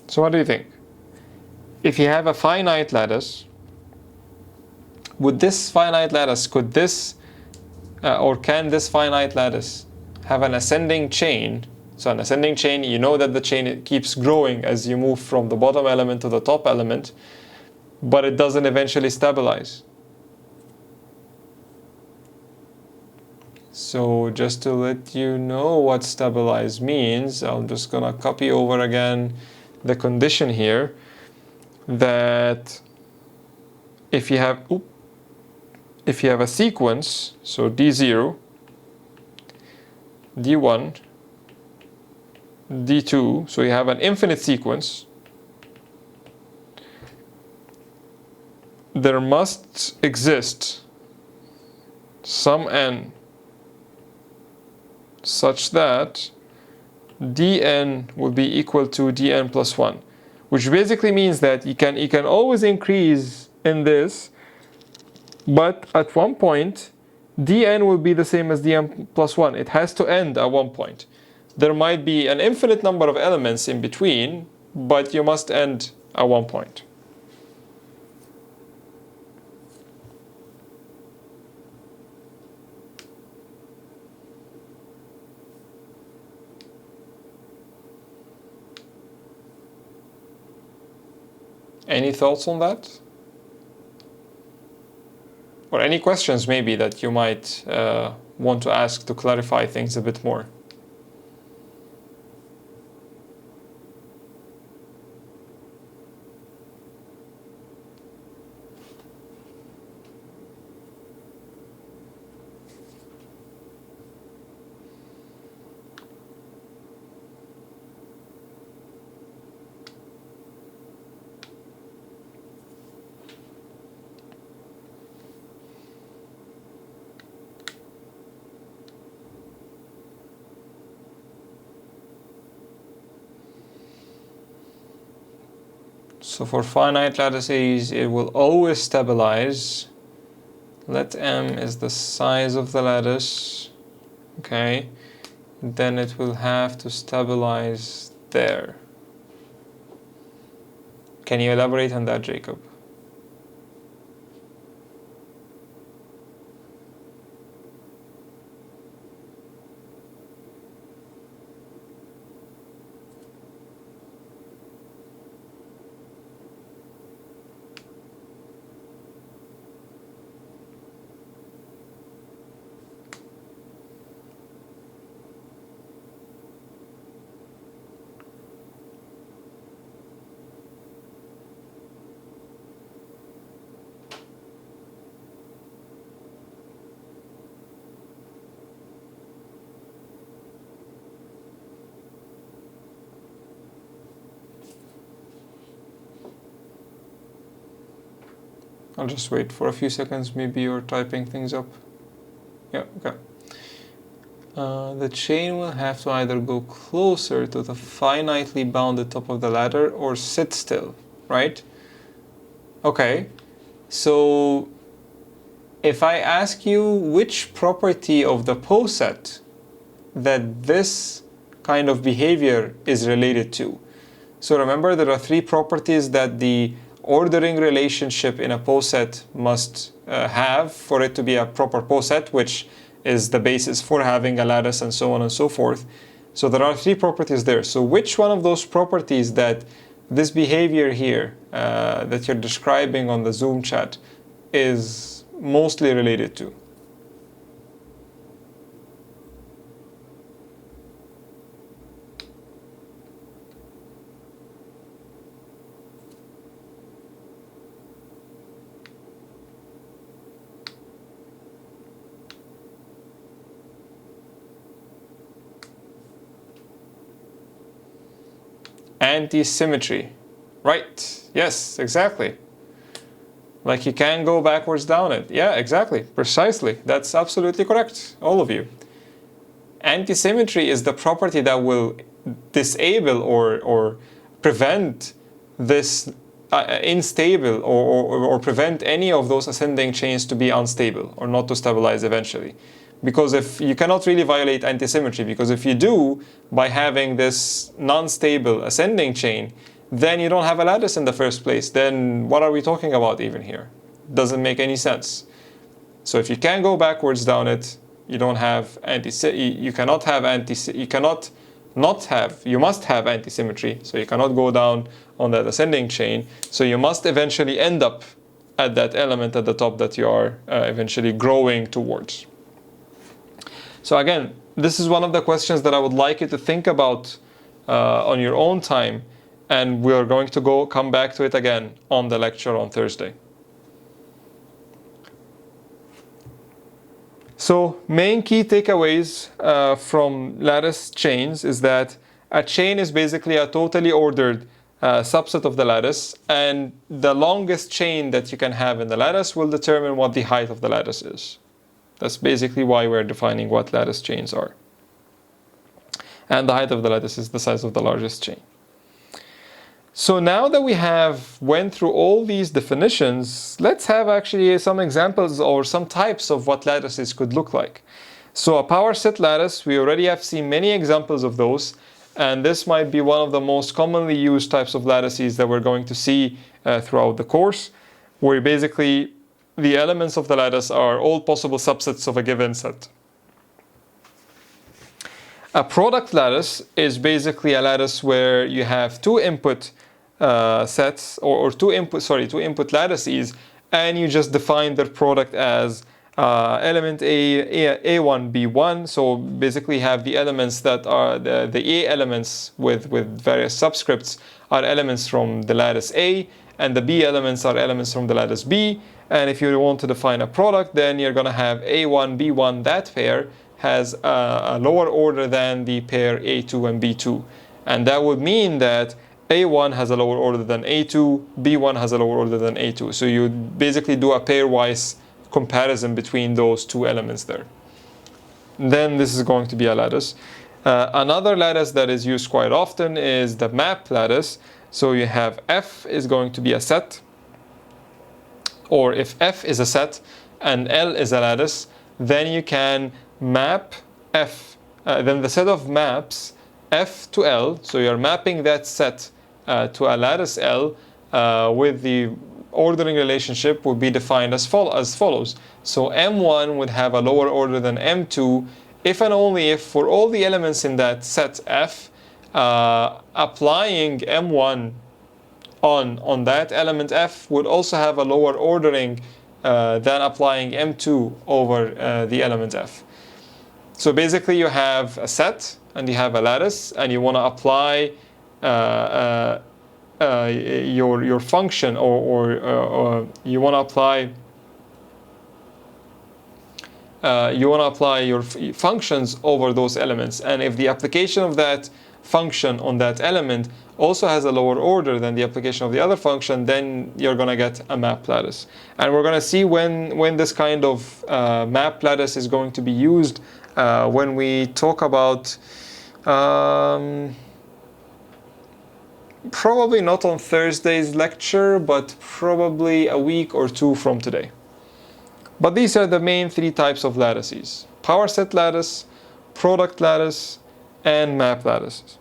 So what do you think? If you have a finite lattice, would this finite lattice, could this, or can this finite lattice have an ascending chain? So an ascending chain, you know that the chain keeps growing as you move from the bottom element to the top element, but it doesn't eventually stabilize. So just to let you know what stabilize means, I'm just gonna copy over again the condition here, that if you have a sequence, so D0, D1, D2, so you have an infinite sequence, there must exist some n such that dn will be equal to dn plus 1, which basically means that you can always increase in this, but at one point dn will be the same as dn plus 1. It has to end at one point. There might be an infinite number of elements in between, but you must end at one point. Any thoughts on that? Or any questions maybe that you might want to ask to clarify things a bit more? So for finite lattices, it will always stabilize. Let m is the size of the lattice, okay? Then it will have to stabilize there. Can you elaborate on that, Jacob? I'll just wait for a few seconds, maybe you're typing things up. Yeah, okay. The chain will have to either go closer to the finitely bounded top of the ladder or sit still, right? Okay, so if I ask you which property of the poset that this kind of behavior is related to. So remember, there are three properties that the ordering relationship in a poset must have for it to be a proper poset, which is the basis for having a lattice and so on and so forth. So there are three properties there. So which one of those properties that this behavior here that you're describing on the Zoom chat is mostly related to? Anti-symmetry. Right. Yes, exactly. Like you can go backwards down it. Yeah, exactly. Precisely. That's absolutely correct. All of you. Anti-symmetry is the property that will disable or prevent this unstable or prevent any of those ascending chains to be unstable or not to stabilize eventually. Because if you cannot really violate anti-symmetry, because if you do, by having this non-stable ascending chain, then you don't have a lattice in the first place. Then what are we talking about even here? Doesn't make any sense. So if you can go backwards down it, you don't have you cannot have you cannot not have, you must have anti-symmetry. So you cannot go down on that ascending chain. So you must eventually end up at that element at the top that you are eventually growing towards. So again, this is one of the questions that I would like you to think about on your own time, and we're going to come back to it again on the lecture on Thursday. So main key takeaways from lattice chains is that a chain is basically a totally ordered subset of the lattice, and the longest chain that you can have in the lattice will determine what the height of the lattice is. That's basically why we're defining what lattice chains are. And the height of the lattice is the size of the largest chain. So now that we have went through all these definitions, let's have actually some examples or some types of what lattices could look like. So a power set lattice, we already have seen many examples of those, and this might be one of the most commonly used types of lattices that we're going to see throughout the course, where basically the elements of the lattice are all possible subsets of a given set. A product lattice is basically a lattice where you have two input sets or two input lattices, and you just define their product as element A1, B1. So basically have the elements that are the A elements with various subscripts are elements from the lattice A, and the B elements are elements from the lattice B. And if you want to define a product, then you're going to have A1, B1, that pair has a lower order than the pair A2 and B2. And that would mean that A1 has a lower order than A2, B1 has a lower order than A2. So you basically do a pairwise comparison between those two elements there. Then this is going to be a lattice. Another lattice that is used quite often is the map lattice. So you have F is going to be a set, or if F is a set and L is a lattice, then you can map F, then the set of maps F to L, so you're mapping that set to a lattice L with the ordering relationship would be defined as follows. So M1 would have a lower order than M2 if and only if for all the elements in that set F, applying M1 on that element F would also have a lower ordering than applying M2 over the element F. So basically you have a set and you have a lattice, and you want to apply your function or you want to apply your functions over those elements, and if the application of that function on that element also has a lower order than the application of the other function, then you're going to get a map lattice. And we're going to see when this kind of map lattice is going to be used when we talk about probably not on Thursday's lecture, but probably a week or two from today. But these are the main three types of lattices: power set lattice, product lattice, and map lattices.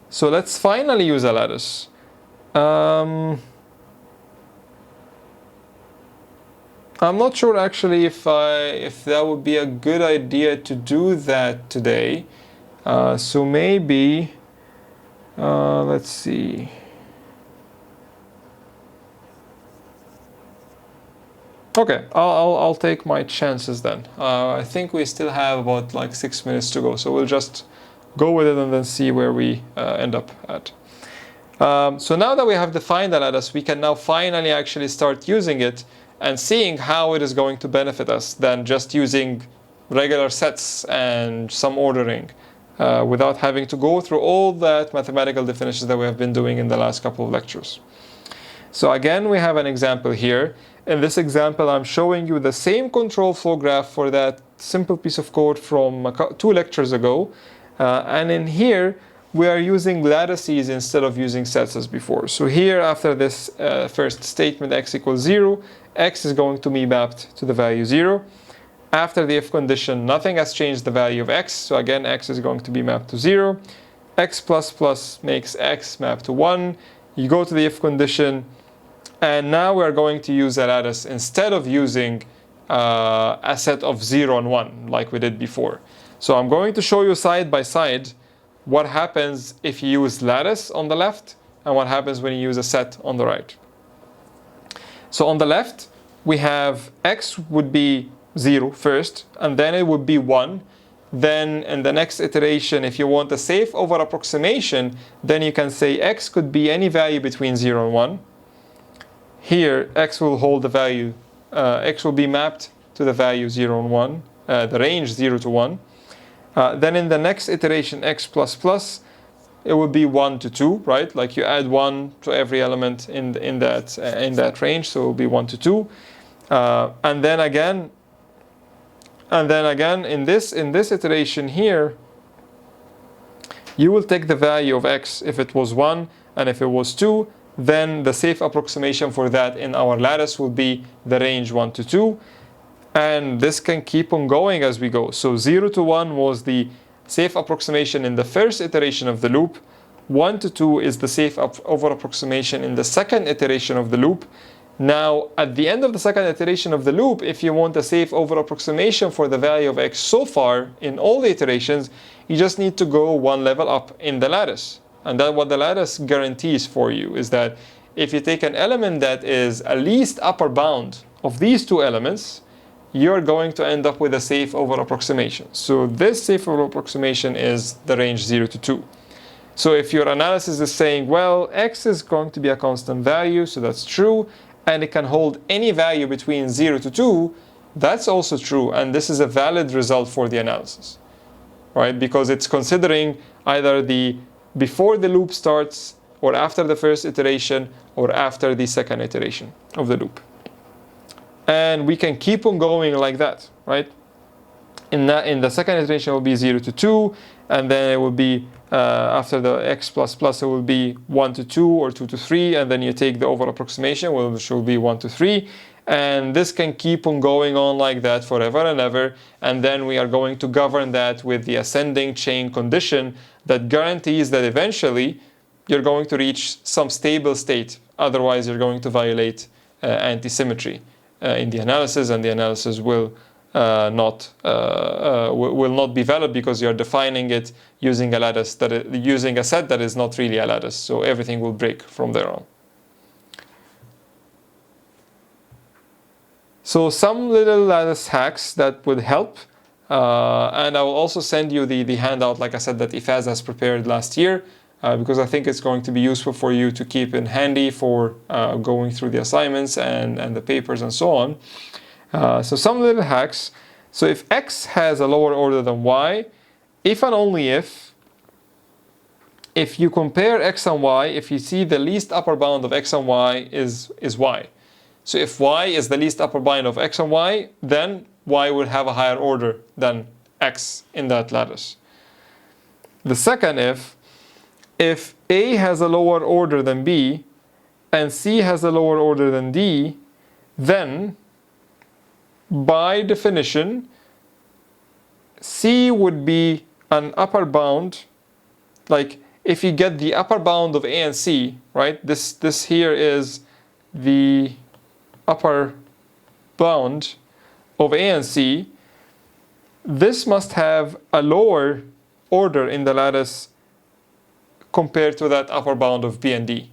So let's finally use a lattice. I'm not sure actually if that would be a good idea to do that today. So maybe let's see. Okay, I'll take my chances then. I think we still have about like 6 minutes to go, so we'll just go with it and then see where we end up at. So now that we have defined the lattice, we can now finally actually start using it and seeing how it is going to benefit us than just using regular sets and some ordering without having to go through all that mathematical definitions that we have been doing in the last couple of lectures. So again, we have an example here. In this example, I'm showing you the same control flow graph for that simple piece of code from 2 lectures ago. And in here, we are using lattices instead of using sets as before. So here, after this first statement, x equals 0, x is going to be mapped to the value 0. After the if condition, nothing has changed the value of x. So again, x is going to be mapped to 0. x plus plus makes x map to 1. You go to the if condition, and now we're going to use a lattice instead of using a set of 0 and 1 like we did before. So I'm going to show you side by side what happens if you use lattice on the left and what happens when you use a set on the right. So on the left, we have x would be 0 first, and then it would be 1. Then in the next iteration, if you want a safe over approximation, then you can say x could be any value between 0 and 1. Here, x will hold the value, x will be mapped to the value 0 and 1, the range 0 to 1. Then in the next iteration, x plus plus, it will be 1 to 2, right? Like you add 1 to every element in that range, so it will be 1 to 2. And then again in this iteration here, you will take the value of x if it was 1 and if it was 2, then the safe approximation for that in our lattice will be the range 1 to 2. And this can keep on going as we go. So 0 to 1 was the safe approximation in the first iteration of the loop. 1 to 2 is the safe over approximation in the second iteration of the loop. Now, at the end of the second iteration of the loop, if you want a safe over approximation for the value of x so far in all the iterations, you just need to go one level up in the lattice. And that's what the lattice guarantees for you, is that if you take an element that is a least upper bound of these two elements, you're going to end up with a safe over approximation. So this safe over approximation is the range 0 to 2. So if your analysis is saying, well, x is going to be a constant value, so that's true, and it can hold any value between 0 to 2, that's also true, and this is a valid result for the analysis, right? Because it's considering either the before the loop starts, or after the first iteration, or after the second iteration of the loop. And we can keep on going like that, right? In the second iteration, it will be 0 to 2, and then it will be, after the x plus plus, it will be 1 to 2 or 2 to 3, and then you take the over approximation, which will be 1 to 3. And this can keep on going on like that forever and ever. And then we are going to govern that with the ascending chain condition that guarantees that eventually you're going to reach some stable state. Otherwise, you're going to violate anti-symmetry in the analysis, and the analysis will not be valid because you're defining it using a lattice using a set that is not really a lattice. So everything will break from there on. So some little lattice hacks that would help, and I will also send you the handout, like I said, that Ifaz has prepared last year, because I think it's going to be useful for you to keep in handy for going through the assignments and the papers and so on. So some little hacks. So if x has a lower order than y, if and only if you compare x and y, if you see the least upper bound of x and y is y. So if y is the least upper bound of x and y, then y will have a higher order than x in that lattice. The second if A has a lower order than B and C has a lower order than D, then by definition C would be an upper bound. Like if you get the upper bound of A and C, right? This here is the upper bound of A and C. This must have a lower order in the lattice compared to that upper bound of B and D.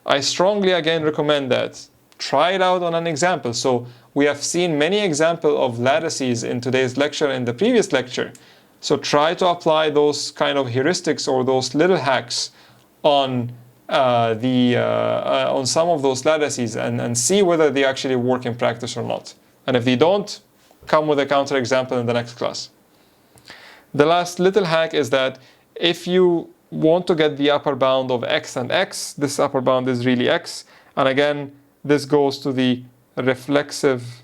I strongly again recommend that. Try it out on an example. So we have seen many examples of lattices in today's lecture and the previous lecture. So try to apply those kind of heuristics or those little hacks on on some of those lattices and see whether they actually work in practice or not. And if they don't, come with a counterexample in the next class. The last little hack is that if you want to get the upper bound of x and x, this upper bound is really x. And again, this goes to the reflexive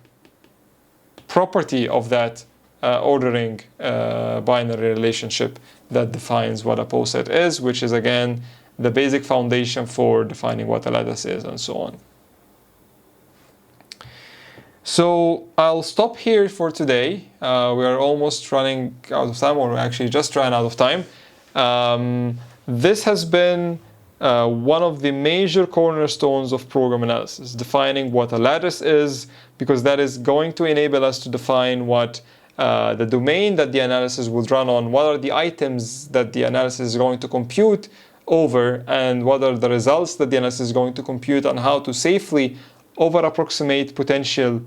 property of that ordering binary relationship that defines what a poset is, which is again the basic foundation for defining what a lattice is and so on. So I'll stop here for today. We are almost running out of time, or we actually just ran out of time. This has been one of the major cornerstones of program analysis, defining what a lattice is, because that is going to enable us to define what the domain that the analysis would run on, what are the items that the analysis is going to compute over, and what are the results that the analysis is going to compute, and how to safely over-approximate potential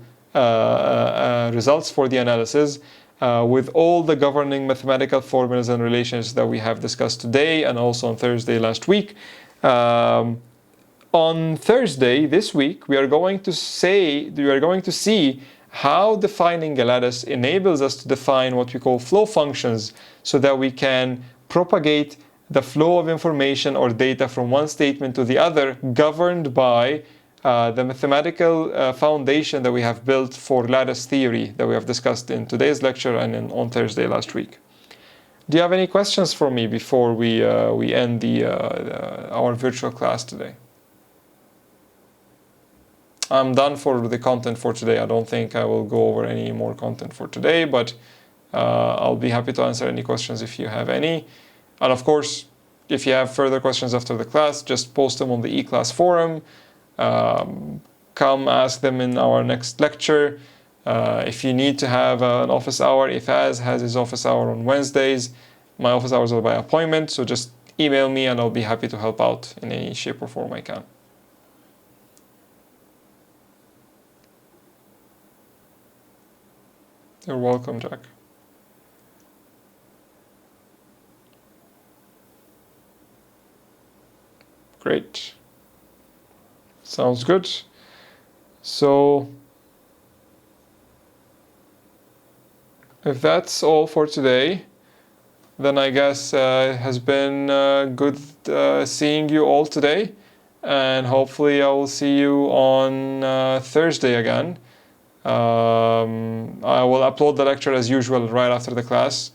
results for the analysis with all the governing mathematical formulas and relations that we have discussed today and also on Thursday last week. On Thursday this week, we are going to see how defining a lattice enables us to define what we call flow functions, so that we can propagate the flow of information or data from one statement to the other, governed by the mathematical foundation that we have built for lattice theory that we have discussed in today's lecture and on Thursday last week. Do you have any questions for me before we end our virtual class today? I'm done for the content for today. I don't think I will go over any more content for today, but I'll be happy to answer any questions if you have any. And of course, if you have further questions after the class, just post them on the eClass forum. Come ask them in our next lecture. If you need to have an office hour, Ifaz has his office hour on Wednesdays. My office hours are by appointment, so just email me and I'll be happy to help out in any shape or form I can. You're welcome, Jack. Great. Sounds good. So, if that's all for today, then I guess it has been good seeing you all today. And hopefully I will see you on Thursday again. I will upload the lecture as usual right after the class.